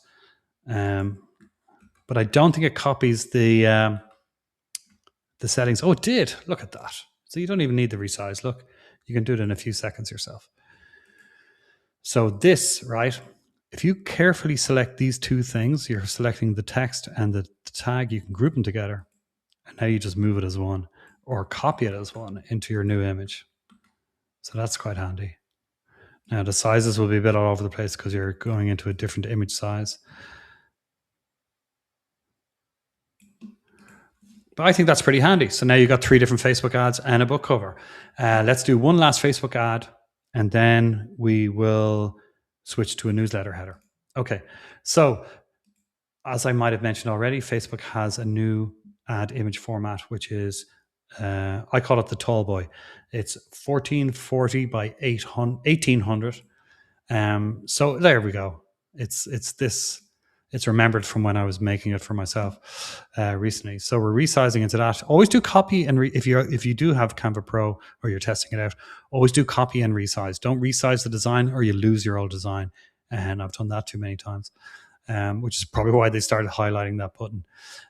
But I don't think it copies the settings. Oh, it did. Look at that. So you don't even need the resize. Look, you can do it in a few seconds yourself. So this, right? If you carefully select these two things, you're selecting the text and the tag, you can group them together. And now you just move it as one or copy it as one into your new image. So that's quite handy. Now the sizes will be a bit all over the place because you're going into a different image size. But I think that's pretty handy. So now you've got 3 different Facebook ads and a book cover. Let's do one last Facebook ad, and then we will switch to a newsletter header. Okay, so as I might have mentioned already, Facebook has a new ad image format, which is, I call it the tall boy. It's 1440 by 1800. So there we go. It's remembered from when I was making it for myself recently. So we're resizing into that. Always do copy and if you do have Canva Pro or you're testing it out, always do copy and resize. Don't resize the design or you lose your old design. And I've done that too many times, which is probably why they started highlighting that button.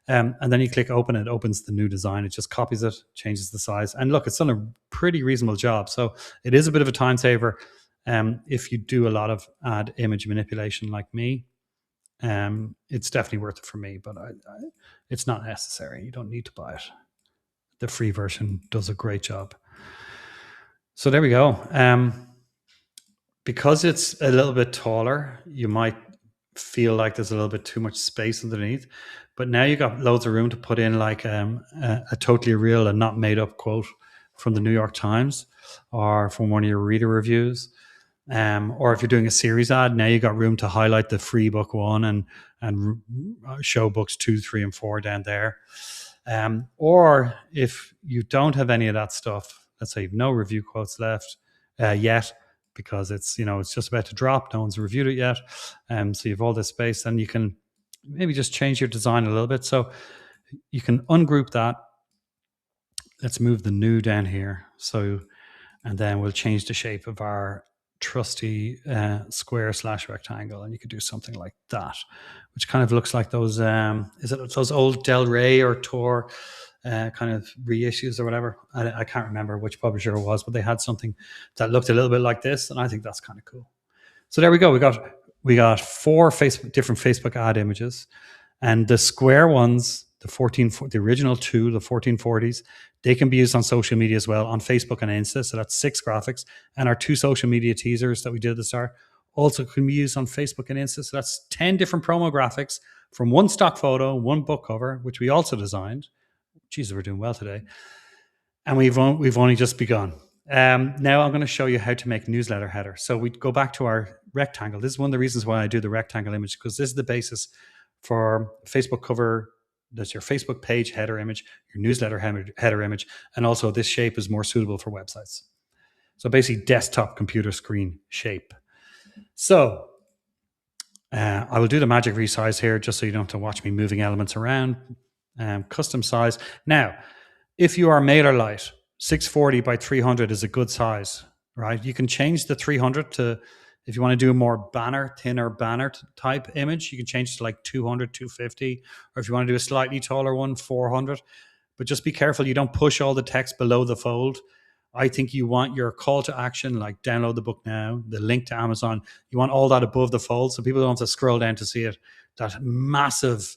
And then you click open, it opens the new design. It just copies it, changes the size. And look, it's done a pretty reasonable job. So it is a bit of a time saver if you do a lot of ad image manipulation like me. It's definitely worth it for me, but it's not necessary. You don't need to buy it. The free version does a great job. So there we go. Because it's a little bit taller, you might feel like there's a little bit too much space underneath, but now you got loads of room to put in like a totally real and not made up quote from the New York Times or from one of your reader reviews. Or if you're doing a series ad, now you got room to highlight the free book 1 and show books 2, 3, and 4 down there. Or if you don't have any of that stuff, let's say you've no review quotes left yet, because it's just about to drop, no one's reviewed it yet. So you have all this space, and you can maybe just change your design a little bit. So you can ungroup that. Let's move the new down here. So, and then we'll change the shape of our trusty square/rectangle, and you could do something like that, which kind of looks like those those old Del Rey or Tor kind of reissues or whatever. I can't remember which publisher it was, but they had something that looked a little bit like this, and I think that's kind of cool. So there we go. We got 4 different Facebook ad images, and the square ones, the original 2, the 1440s, they can be used on social media as well, on Facebook and Insta. So that's 6 graphics. And our 2 social media teasers that we did at the start also can be used on Facebook and Insta. So that's 10 different promo graphics from 1 stock photo, 1 book cover, which we also designed. Jesus, we're doing well today. And we've only just begun. Now I'm going to show you how to make newsletter header. So we go back to our rectangle. This is one of the reasons why I do the rectangle image, because this is the basis for Facebook cover. That's your Facebook page header image, your newsletter header image, and also this shape is more suitable for websites. So basically desktop computer screen shape. So I will do the magic resize here just so you don't have to watch me moving elements around. Custom size. Now, if you are MailerLite, 640 by 300 is a good size, right? You can change the 300 to, if you want to do a more thinner banner type image, you can change it to like 200, 250, or if you want to do a slightly taller one, 400. But just be careful you don't push all the text below the fold. I think you want your call to action, like download the book now, the link to Amazon. You want all that above the fold so people don't have to scroll down to see it. That massive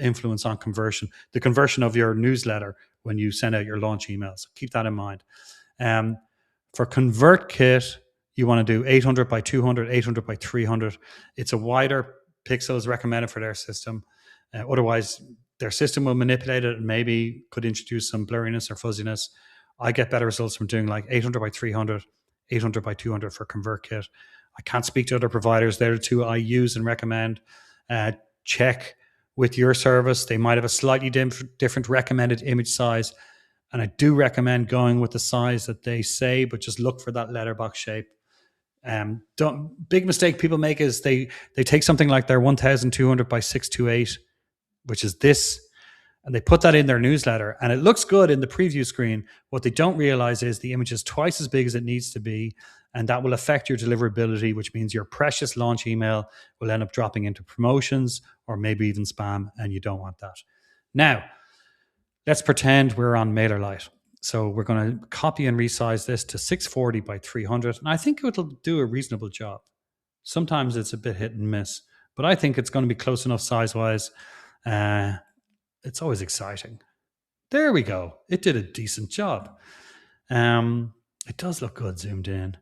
influence on conversion, the conversion of your newsletter when you send out your launch emails. Keep that in mind. For ConvertKit, you want to do 800 by 200, 800 by 300. It's a wider pixels recommended for their system. Otherwise, their system will manipulate it and maybe could introduce some blurriness or fuzziness. I get better results from doing like 800 by 300, 800 by 200 for ConvertKit. I can't speak to other providers. They're the two I use and recommend. Check with your service. They might have a slightly different recommended image size. And I do recommend going with the size that they say, but just look for that letterbox shape. Big mistake people make is they take something like their 1200 by 628, which is this, and they put that in their newsletter and it looks good in the preview screen. What they don't realize is the image is twice as big as it needs to be, and that will affect your deliverability, which means your precious launch email will end up dropping into promotions or maybe even spam, and you don't want that. Now, let's pretend we're on MailerLite. So we're going to copy and resize this to 640 by 300, and I think it'll do a reasonable job. Sometimes it's a bit hit and miss, but I think it's going to be close enough size-wise. It's always exciting. There we go. It did a decent job. It does look good zoomed in.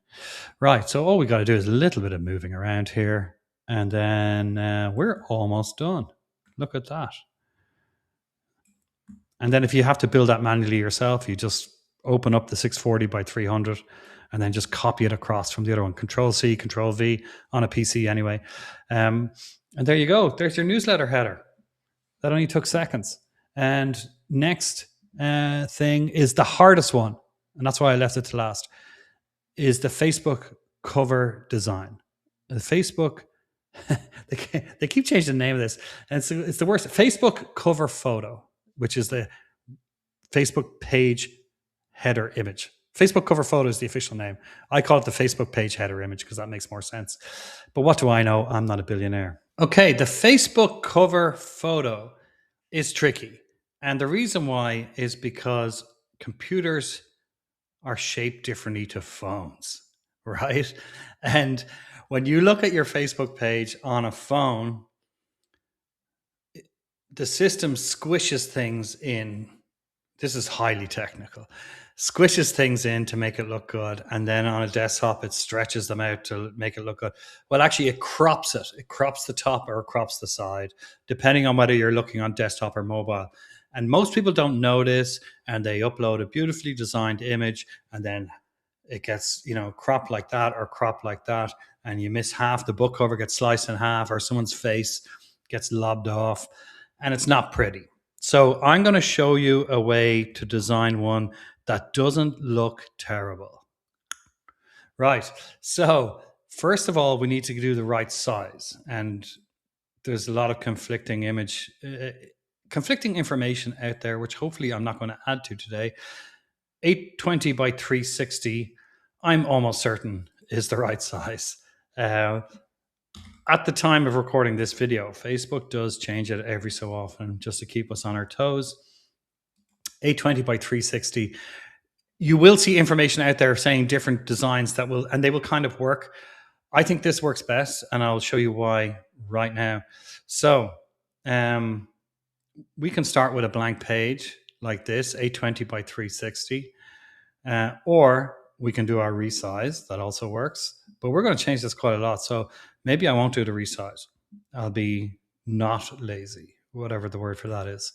Right, so all we got to do is a little bit of moving around here, and then we're almost done. Look at that. And then if you have to build that manually yourself, you just open up the 640 by 300 and then just copy it across from the other one. Control-C, Control-V on a PC anyway. And there you go. There's your newsletter header. That only took seconds. And next thing is the hardest one, and that's why I left it to last, is the Facebook cover design. The Facebook, they keep changing the name of this, and it's the worst. Facebook cover photo, which is the Facebook page header image. Facebook cover photo is the official name. I call it the Facebook page header image because that makes more sense. But what do I know? I'm not a billionaire. Okay, the Facebook cover photo is tricky. And the reason why is because computers are shaped differently to phones, right? And when you look at your Facebook page on a phone, the system squishes things in. This is highly technical. Squishes things in to make it look good. And then on a desktop, it stretches them out to make it look good. Well, actually, it crops it. It crops the top or it crops the side, depending on whether you're looking on desktop or mobile. And most people don't know this, and they upload a beautifully designed image, and then it gets, cropped like that or cropped like that. And you miss half. The book cover gets sliced in half, or someone's face gets lobbed off. And it's not pretty. So I'm going to show you a way to design one that doesn't look terrible. Right. So first of all, we need to do the right size. And there's a lot of conflicting information out there, which hopefully I'm not going to add to today. 820 by 360, I'm almost certain is the right size. At the time of recording this video, Facebook does change it every so often just to keep us on our toes. 820 by 360. You will see information out there saying different designs and they will kind of work. I think this works best, and I'll show you why right now. So we can start with a blank page like this, 820 by 360, or we can do our resize. That also works, but we're going to change this quite a lot. So maybe I won't do the resize. I'll be not lazy, whatever the word for that is.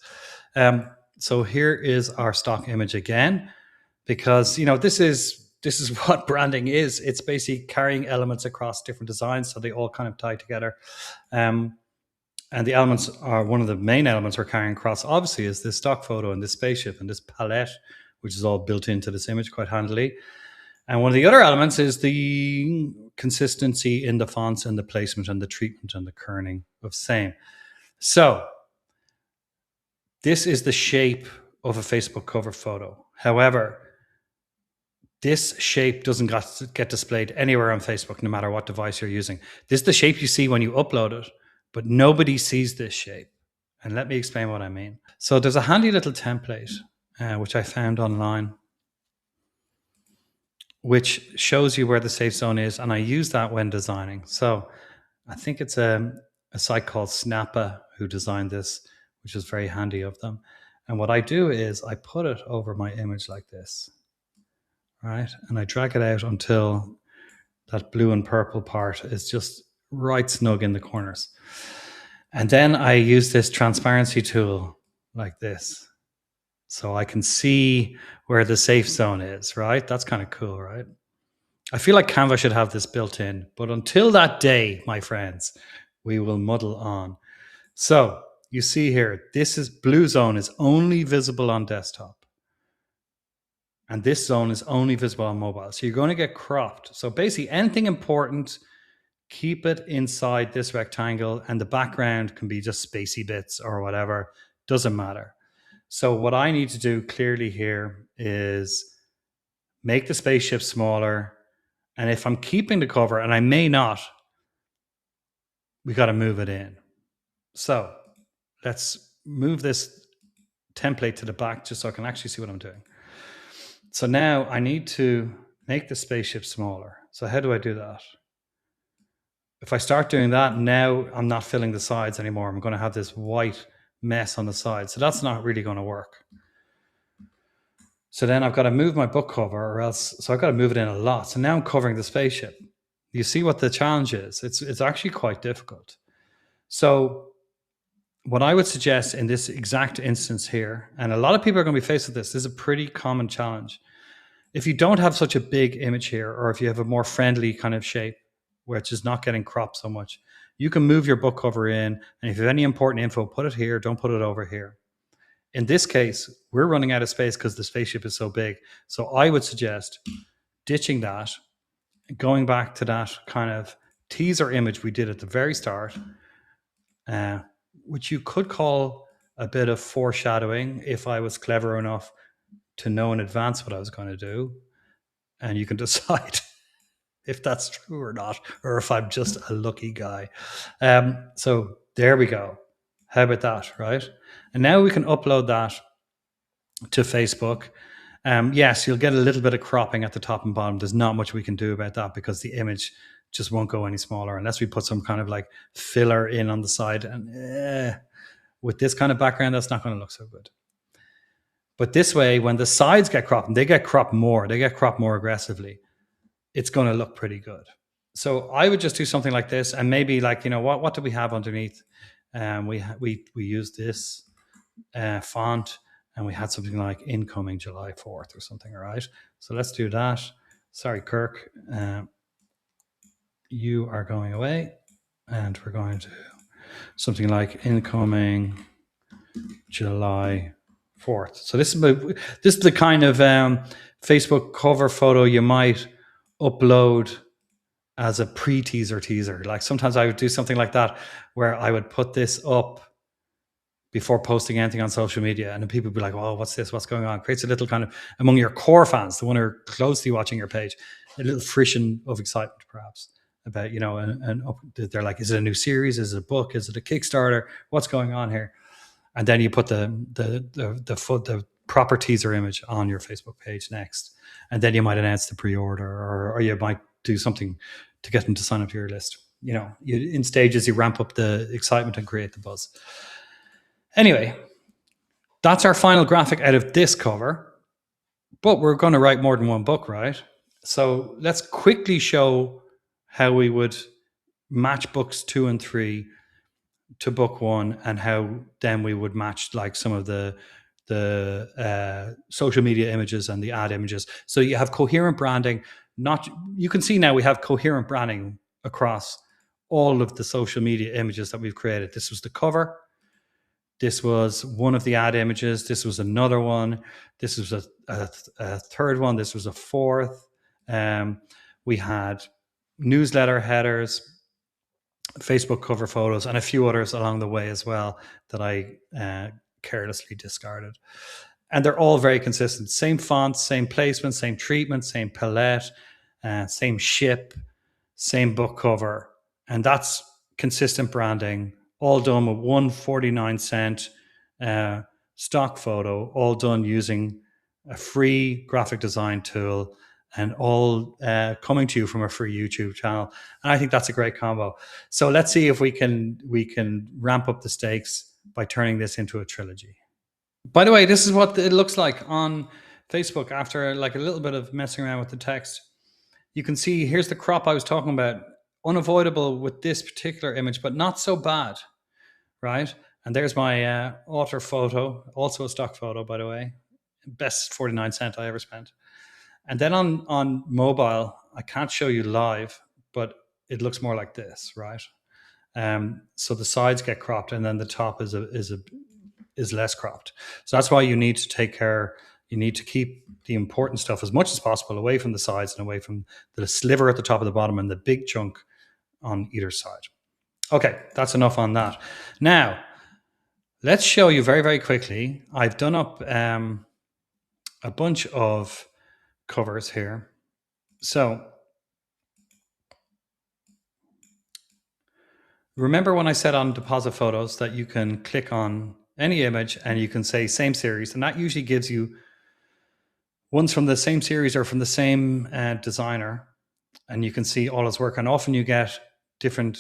So here is our stock image again. because this is what branding is. It's basically carrying elements across different designs so they all kind of tie together. And the elements are, one of the main elements we're carrying across, obviously, is this stock photo and this spaceship and this palette, which is all built into this image quite handily. And one of the other elements is the consistency in the fonts and the placement and the treatment and the kerning of same. So this is the shape of a Facebook cover photo. However, this shape doesn't get displayed anywhere on Facebook, no matter what device you're using. This is the shape you see when you upload it, but nobody sees this shape. And let me explain what I mean. So there's a handy little template, which I found online, which shows you where the safe zone is. And I use that when designing. So I think it's a site called Snappa who designed this, which is very handy of them. And what I do is I put it over my image like this, right? And I drag it out until that blue and purple part is just right snug in the corners. And then I use this transparency tool like this, so I can see where the safe zone is, right? That's kind of cool, right? I feel like Canva should have this built in, but until that day, my friends, we will muddle on. So you see here, this is blue zone is only visible on desktop. And this zone is only visible on mobile. So you're going to get cropped. So basically anything important, keep it inside this rectangle, and the background can be just spacey bits or whatever. Doesn't matter. So what I need to do clearly here is make the spaceship smaller. And if I'm keeping the cover, and I may not, we got to move it in. So let's move this template to the back just so I can actually see what I'm doing. So now I need to make the spaceship smaller. So how do I do that? If I start doing that, now I'm not filling the sides anymore. I'm going to have this white mess on the side. So that's not really going to work. So then I've got to move my book cover, or else, so I've got to move it in a lot. So now I'm covering the spaceship. You see what the challenge is? It's actually quite difficult. So what I would suggest in this exact instance here, and a lot of people are going to be faced with this is a pretty common challenge. If you don't have such a big image here, or if you have a more friendly kind of shape, which is not getting cropped so much, you can move your book cover in. And if you have any important info, put it here. Don't put it over here. In this case, we're running out of space because the spaceship is so big. So I would suggest ditching that, going back to that kind of teaser image we did at the very start, which you could call a bit of foreshadowing if I was clever enough to know in advance what I was going to do. And you can decide if that's true or not, or if I'm just a lucky guy. So there we go. How about that, right? And now we can upload that to Facebook. Yes, you'll get a little bit of cropping at the top and bottom. There's not much we can do about that because the image just won't go any smaller unless we put some kind of like filler in on the side. And with this kind of background, that's not going to look so good. But this way, when the sides get cropped, and they get cropped more aggressively, it's going to look pretty good. So I would just do something like this, and maybe like, what do we have underneath? We use this font, and we had something like incoming July 4th or something, all right? So let's do that. Sorry, Kirk. You are going away, and we're going to something like incoming July 4th. So this is the kind of Facebook cover photo you might upload as a teaser. Like sometimes I would do something like that where I would put this up before posting anything on social media, and then people would be like, "Oh, what's this? What's going on?" Creates a little kind of, among your core fans, the one who are closely watching your page, a little frisson of excitement, perhaps, about, and they're like, "Is it a new series? Is it a book? Is it a Kickstarter? What's going on here?" And then you put the proper teaser image on your Facebook page next, and then you might announce the pre-order, or you might do something to get them to sign up to your list. In stages, you ramp up the excitement and create the buzz. Anyway, that's our final graphic out of this cover, but we're going to write more than one book, right? So let's quickly show how we would match books 2 and 3 to book 1, and how then we would match like some of the social media images and the ad images. So you have coherent branding. Not You can see now we have coherent branding across all of the social media images that we've created. This was the cover. This was one of the ad images. This was another one. This was a third one. This was a fourth. We had newsletter headers, Facebook cover photos, and a few others along the way as well that I carelessly discarded. And they're all very consistent. Same fonts, same placement, same treatment, same palette, same ship, same book cover. And that's consistent branding, all done with 149 stock photo, all done using a free graphic design tool, and all coming to you from a free YouTube channel. And I think that's a great combo. So let's see if we can ramp up the stakes by turning this into a trilogy. By the way, this is what it looks like on Facebook after like a little bit of messing around with the text. You can see here's the crop I was talking about. Unavoidable with this particular image, but not so bad, right? And there's my author photo, also a stock photo, by the way. Best 49 cents I ever spent. And then on mobile, I can't show you live, but it looks more like this, right? So the sides get cropped, and then the top is less cropped. So that's why you need to take care. You need to keep the important stuff as much as possible away from the sides and away from the sliver at the top of the bottom and the big chunk on either side. Okay, that's enough on that. Now, let's show you very, very quickly. I've done up a bunch of covers here. So remember when I said on DepositPhotos that you can click on any image and you can say same series, and that usually gives you ones from the same series or from the same designer, and you can see all his work. And often you get different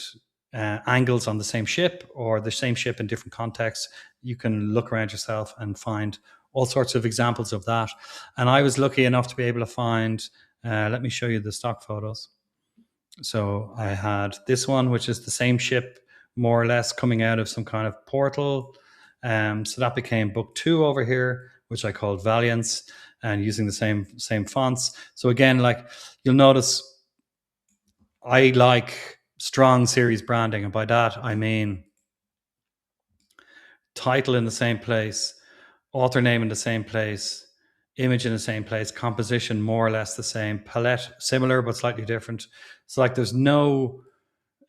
angles on the same ship or the same ship in different contexts. You can look around yourself and find all sorts of examples of that. And I was lucky enough to be able to find, let me show you the stock photos. So I had this one, which is the same ship, more or less, coming out of some kind of portal. So that became book 2 over here, which I called Valiance, and using the same fonts. So again, like you'll notice, I like strong series branding, and by that I mean title in the same place, author name in the same place, image in the same place, composition more or less the same, palette similar but slightly different. So like there's no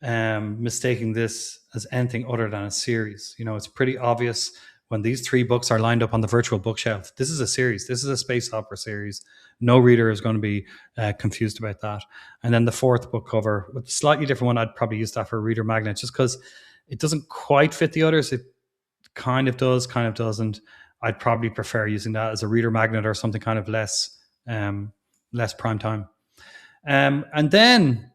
mistaking this as anything other than a series. You know, it's pretty obvious when these 3 books are lined up on the virtual bookshelf. This is a series. This is a space opera series. No reader is going to be confused about that. And then the 4th book cover with a slightly different one, I'd probably use that for a reader magnet just because it doesn't quite fit the others. It kind of does, kind of doesn't. I'd probably prefer using that as a reader magnet or something kind of less prime time. And then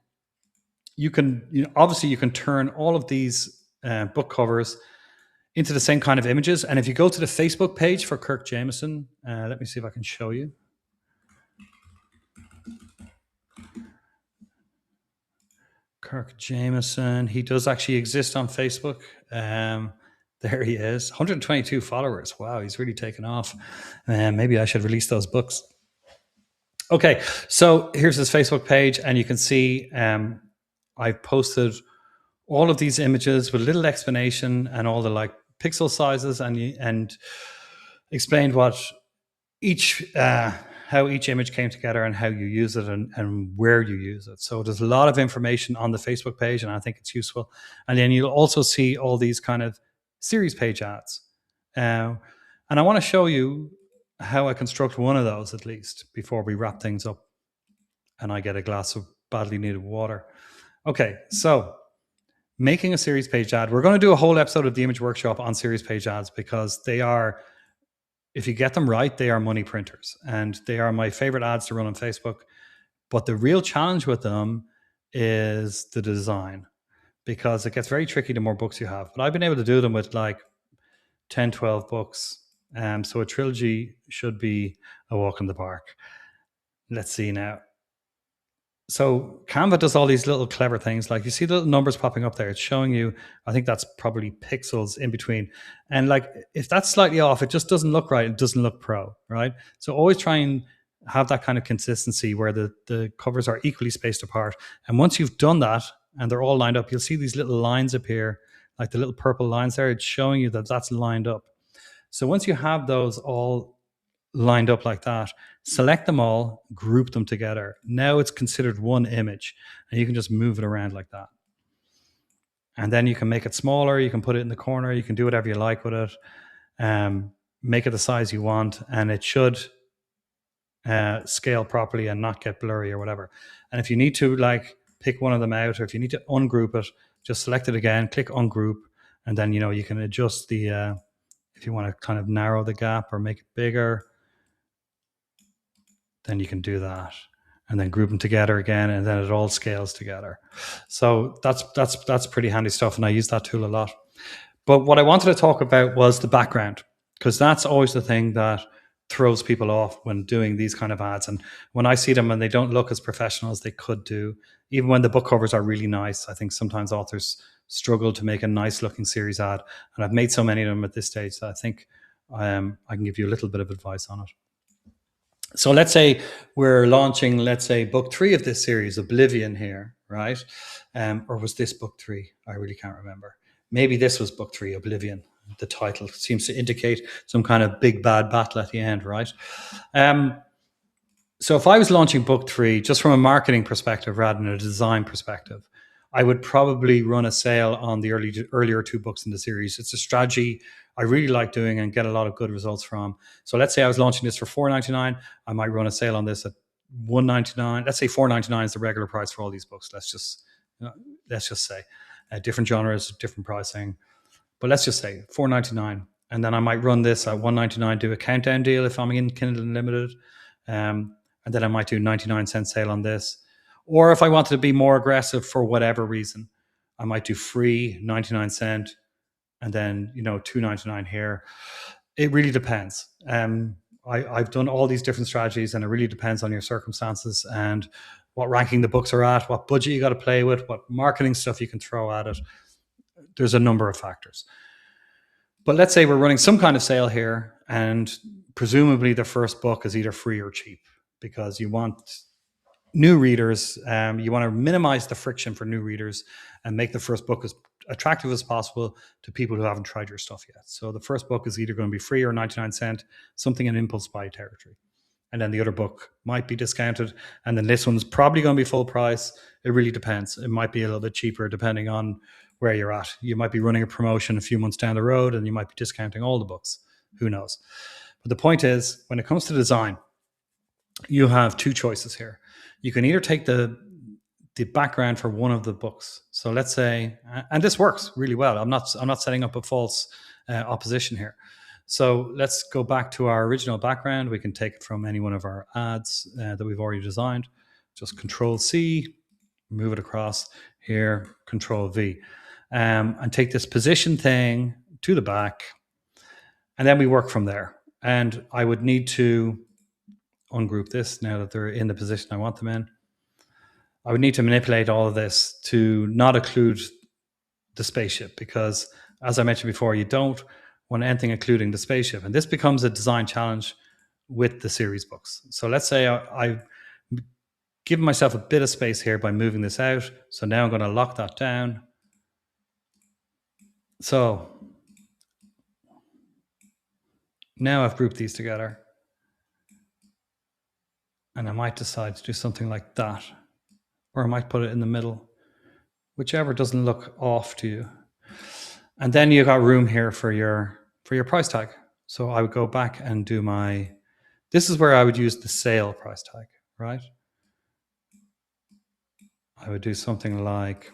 you can, obviously you can turn all of these book covers into the same kind of images. And if you go to the Facebook page for Kirk Jameson, let me see if I can show you. Kirk Jameson, he does actually exist on Facebook. There he is, 122 followers. Wow, he's really taken off. Maybe I should release those books. Okay, so here's his Facebook page, and you can see I've posted all of these images with a little explanation and all the like pixel sizes and explained what each how each image came together and how you use it and where you use it. So there's a lot of information on the Facebook page, and I think it's useful. And then you'll also see all these kind of series page ads. And I want to show you how I construct one of those at least before we wrap things up and I get a glass of badly needed water. Okay, so making a series page ad. We're going to do a whole episode of the Image Workshop on series page ads because they are, if you get them right, they are money printers, and they are my favorite ads to run on Facebook. But the real challenge with them is the design, because it gets very tricky the more books you have. But I've been able to do them with like 10, 12 books. So a trilogy should be a walk in the park. Let's see now. So Canva does all these little clever things. Like you see the little numbers popping up there. It's showing you, I think that's probably pixels in between. And like if that's slightly off, it just doesn't look right. It doesn't look pro, right? So always try and have that kind of consistency where the covers are equally spaced apart. And once you've done that and they're all lined up, you'll see these little lines appear, like the little purple lines there. It's showing you that that's lined up. So once you have those all lined up like that, select them all, group them together. Now it's considered one image, and you can just move it around like that. And then you can make it smaller, you can put it in the corner, you can do whatever you like with it. Make it the size you want, and it should scale properly and not get blurry or whatever. And if you need to like pick one of them out, or if you need to ungroup it, just select it again, click ungroup, and then you can adjust the if you want to kind of narrow the gap or make it bigger, then you can do that, and then group them together again, and then it all scales together. So that's pretty handy stuff, and I use that tool a lot. But what I wanted to talk about was the background, because that's always the thing that throws people off when doing these kind of ads. And when I see them and they don't look as professional as they could do, even when the book covers are really nice, I think sometimes authors struggle to make a nice looking series ad. And I've made so many of them at this stage that I think I can give you a little bit of advice on it. So let's say we're launching, let's say book 3 of this series, Oblivion here, right? Or was this book 3? I really can't remember. Maybe this was book 3, Oblivion. The title seems to indicate some kind of big bad battle at the end, right? So if I was launching book 3, just from a marketing perspective rather than a design perspective, I would probably run a sale on the earlier 2 books in the series. It's a strategy I really like doing and get a lot of good results from. So let's say I was launching this for $4.99. I might run a sale on this at $1.99. Let's say $4.99 is the regular price for all these books. Let's just say different genres, different pricing. But let's just say $4.99. And then I might run this at $1.99, do a countdown deal if I'm in Kindle Unlimited. And then I might do 99-cent sale on this. Or if I wanted to be more aggressive for whatever reason, I might do free 99-cent and then, $2.99 here. It really depends. I've done all these different strategies, and it really depends on your circumstances and what ranking the books are at, what budget you got to play with, what marketing stuff you can throw at it. There's a number of factors. But let's say we're running some kind of sale here, and presumably the first book is either free or cheap, because you want new readers. You want to minimize the friction for new readers and make the first book as attractive as possible to people who haven't tried your stuff yet. So the first book is either going to be free or 99-cent, something in impulse buy territory. And then the other book might be discounted. And then this one's probably going to be full price. It really depends. It might be a little bit cheaper depending on where you're at. You might be running a promotion a few months down the road, and you might be discounting all the books. Who knows? But the point is, when it comes to design, you have 2 choices here. You can either take the background for one of the books. So let's say, and this works really well. I'm not setting up a false opposition here. So let's go back to our original background. We can take it from any one of our ads that we've already designed. Just Control C, move it across here, Control V, and take this position thing to the back, and then we work from there. And I would need to ungroup this now that they're in the position I want them in. I would need to manipulate all of this to not occlude the spaceship, because as I mentioned before, you don't want anything including the spaceship. And this becomes a design challenge with the series books. So let's say I've given myself a bit of space here by moving this out. So now I'm going to lock that down. So now I've grouped these together. And I might decide to do something like that. Or I might put it in the middle, whichever doesn't look off to you. And then you got room here for your price tag. So I would go back and do this is where I would use the sale price tag, right? I would do something like,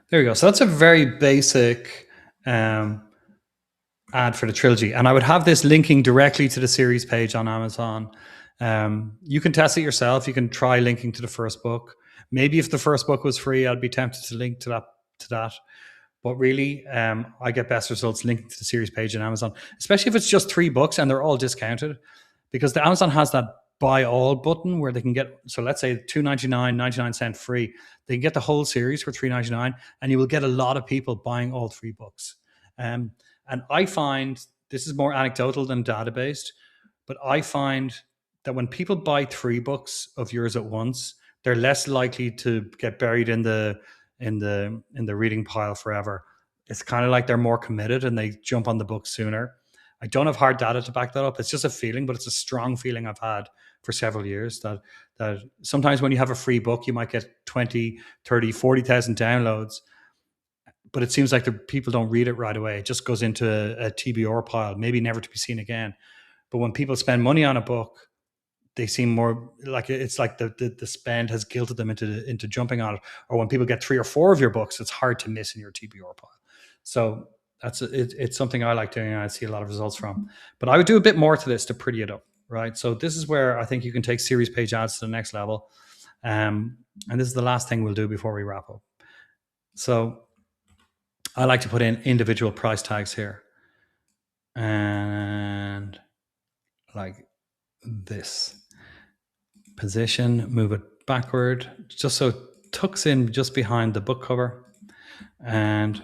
there you go. So that's a very basic ad for the trilogy. And I would have this linking directly to the series page on Amazon. You can test it yourself. You can try linking to the first book. Maybe if the first book was free, I'd be tempted to link to that. But really, I get best results linking to the series page on Amazon, especially if it's just 3 books and they're all discounted, because the Amazon has that buy all button where they can get, so let's say $2.99, 99 cent free. They can get the whole series for $3.99, and you will get a lot of people buying all three books. And I find, this is more anecdotal than data based, but I find that when people buy three books of yours at once, they're less likely to get buried in the reading pile forever. It's kind of like they're more committed and they jump on the book sooner. I don't have hard data to back that up. It's just a feeling, but it's a strong feeling I've had for several years that sometimes when you have a free book, you might get 20, 30, 40,000 downloads, but it seems like the people don't read it right away. It just goes into a TBR pile, maybe never to be seen again. But when people spend money on a book, they seem more like, it's like the spend has guilted them into jumping on it. Or when people get 3 or 4 of your books, it's hard to miss in your TBR pile. So it's something I like doing and I see a lot of results from. But I would do a bit more to this to pretty it up, right? So this is where I think you can take series page ads to the next level. And this is the last thing we'll do before we wrap up. So I like to put in individual price tags here. And like this. Position, move it backward, just so it tucks in just behind the book cover. And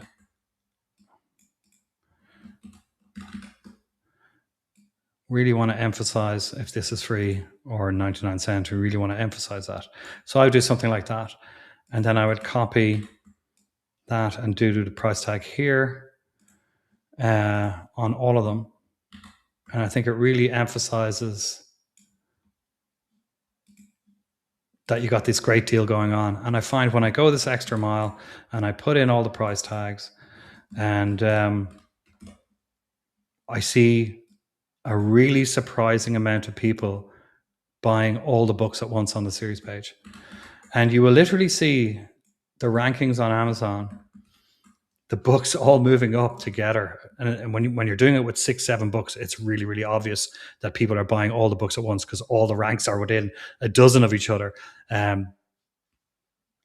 really want to emphasize if this is free or 99 cents, we really want to emphasize that. So I would do something like that. And then I would copy that and do the price tag here on all of them. And I think it really emphasizes that you got this great deal going on. And I find when I go this extra mile and I put in all the price tags, and I see a really surprising amount of people buying all the books at once on the series page. And you will literally see the rankings on Amazon, the books all moving up together. And when you're doing it with 6, 7 books, it's really, really obvious that people are buying all the books at once because all the ranks are within a dozen of each other. And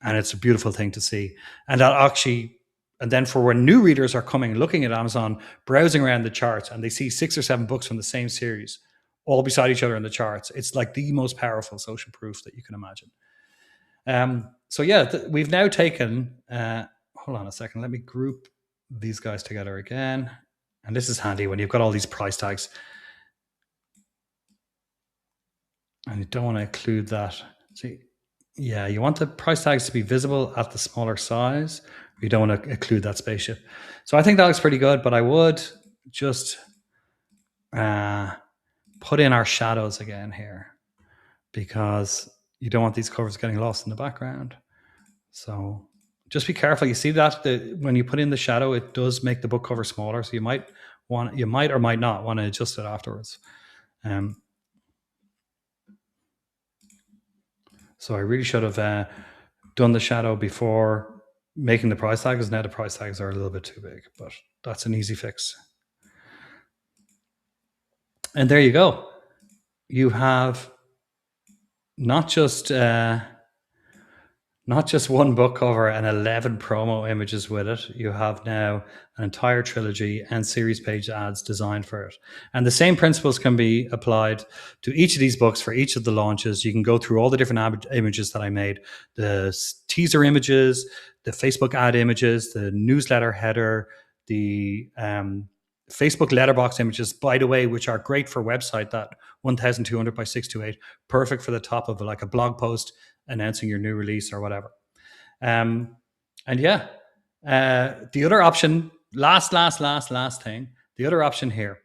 it's a beautiful thing to see. And that actually, and then for when new readers are coming, looking at Amazon, browsing around the charts, and they see 6 or 7 books from the same series, all beside each other in the charts, it's like the most powerful social proof that you can imagine. So yeah, we've now taken, hold on a second, let me group these guys together again. And this is handy when you've got all these price tags. And you don't want to include that. See, yeah, you want the price tags to be visible at the smaller size. You don't want to include that spaceship. So I think that looks pretty good, but I would just put in our shadows again here because you don't want these covers getting lost in the background. So just be careful. You see that when you put in the shadow, it does make the book cover smaller. So you might or might not want to adjust it afterwards. So I really should have done the shadow before making the price tags. Now the price tags are a little bit too big, but that's an easy fix. And there you go. You have not just one book cover and 11 promo images with it. You have now an entire trilogy and series page ads designed for it. And the same principles can be applied to each of these books for each of the launches. You can go through all the different images that I made, the teaser images, the Facebook ad images, the newsletter header, the Facebook letterbox images, by the way, which are great for website, that 1200 by 628, perfect for the top of like a blog post announcing your new release or whatever. And yeah, the other option, last thing, the other option here,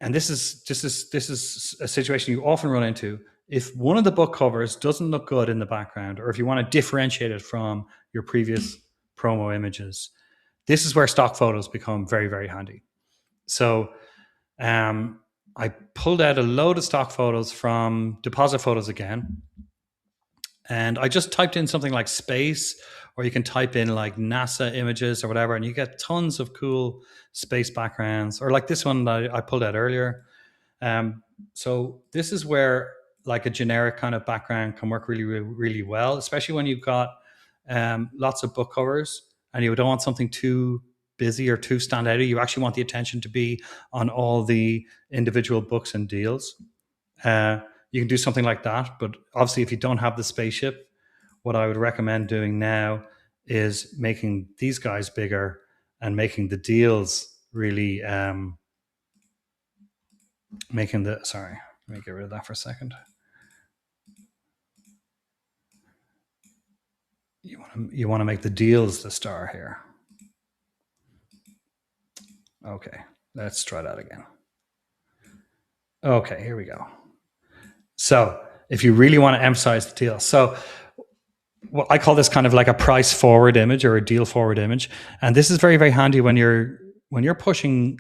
and this is a situation you often run into. If one of the book covers doesn't look good in the background, or if you want to differentiate it from your previous promo images, this is where stock photos become very, very handy. So I pulled out a load of stock photos from DepositPhotos again. And I just typed in something like space, or you can type in like NASA images or whatever, and you get tons of cool space backgrounds, or like this one that I pulled out earlier. So this is where like a generic kind of background can work really, really, really well, especially when you've got lots of book covers and you don't want something too busy or too stand out. You actually want the attention to be on all the individual books and deals. you can do something like that. But obviously, if you don't have the spaceship, what I would recommend doing now is making these guys bigger and making the deals really making the sorry, let me get rid of that for a second. You want to make the deals the star here. Okay, let's try that again. Okay, here we go. So if you really want to emphasize the deal, so well, I call this kind of like a price forward image or a deal forward image, and this is very, very handy when you're pushing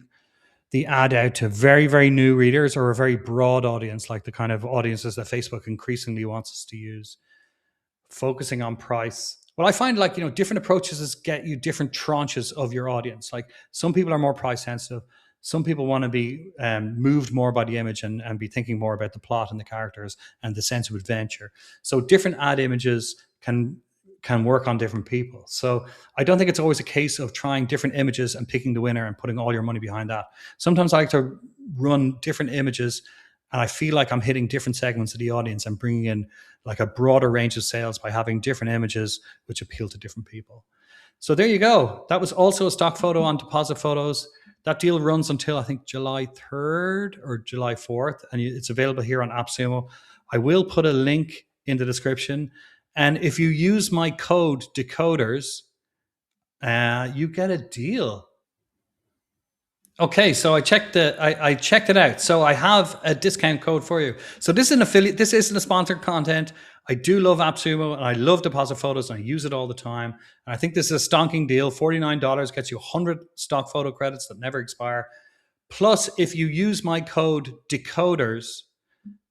the ad out to very, very new readers or a very broad audience, like the kind of audiences that Facebook increasingly wants us to use. Focusing on price. Well, I find like, different approaches get you different tranches of your audience. Like some people are more price sensitive. Some people want to be moved more by the image and be thinking more about the plot and the characters and the sense of adventure. So different ad images can work on different people. So I don't think it's always a case of trying different images and picking the winner and putting all your money behind that. Sometimes I like to run different images and I feel like I'm hitting different segments of the audience and bringing in like a broader range of sales by having different images which appeal to different people. So there you go. That was also a stock photo on DepositPhotos. That deal runs until I think July 3rd or July 4th, and it's available here on AppSumo. I will put a link in the description. And if you use my code DECODERS, you get a deal. Okay, so I checked it out. So I have a discount code for you. So this is an affiliate. This isn't a sponsored content. I do love AppSumo and I love DepositPhotos and I use it all the time. And I think this is a stonking deal. $49 gets you 100 stock photo credits that never expire. Plus, if you use my code DECODERS,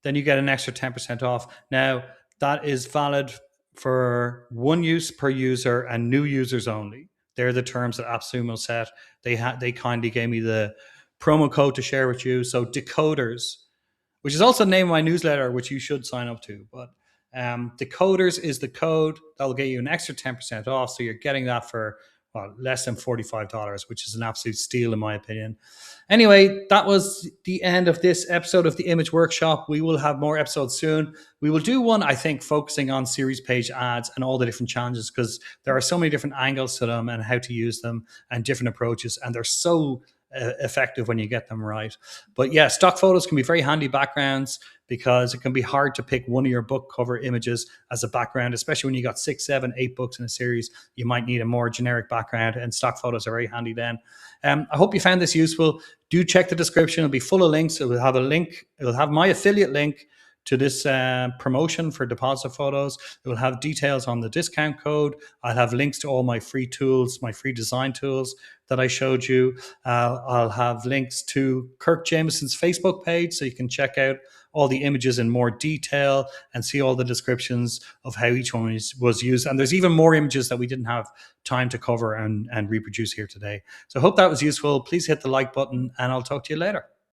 then you get an extra 10% off. Now, that is valid for one use per user and new users only. They're the terms that AppSumo set. They kindly gave me the promo code to share with you. So DECODERS, which is also the name of my newsletter, which you should sign up to. But DECODERS is the code that will get you an extra 10% off. So you're getting that for less than $45, which is an absolute steal in my opinion. Anyway, that was the end of this episode of the Image Workshop. We will have more episodes soon. We will do one, I think, focusing on series page ads and all the different challenges because there are so many different angles to them and how to use them and different approaches. And they're so effective when you get them right. But yeah, stock photos can be very handy backgrounds because it can be hard to pick one of your book cover images as a background, especially when you got 6, 7, 8 books in a series. You might need a more generic background, and stock photos are very handy then. I hope you found this useful. Do check the description. It'll be full of links. It will have a link. It will have my affiliate link to this promotion for DepositPhotos. It will have details on the discount code. I'll have links to all my free tools, my free design tools that I showed you. I'll have links to Kirk Jameson's Facebook page so you can check out all the images in more detail and see all the descriptions of how each one was used. And there's even more images that we didn't have time to cover and reproduce here today. So I hope that was useful. Please hit the like button and I'll talk to you later.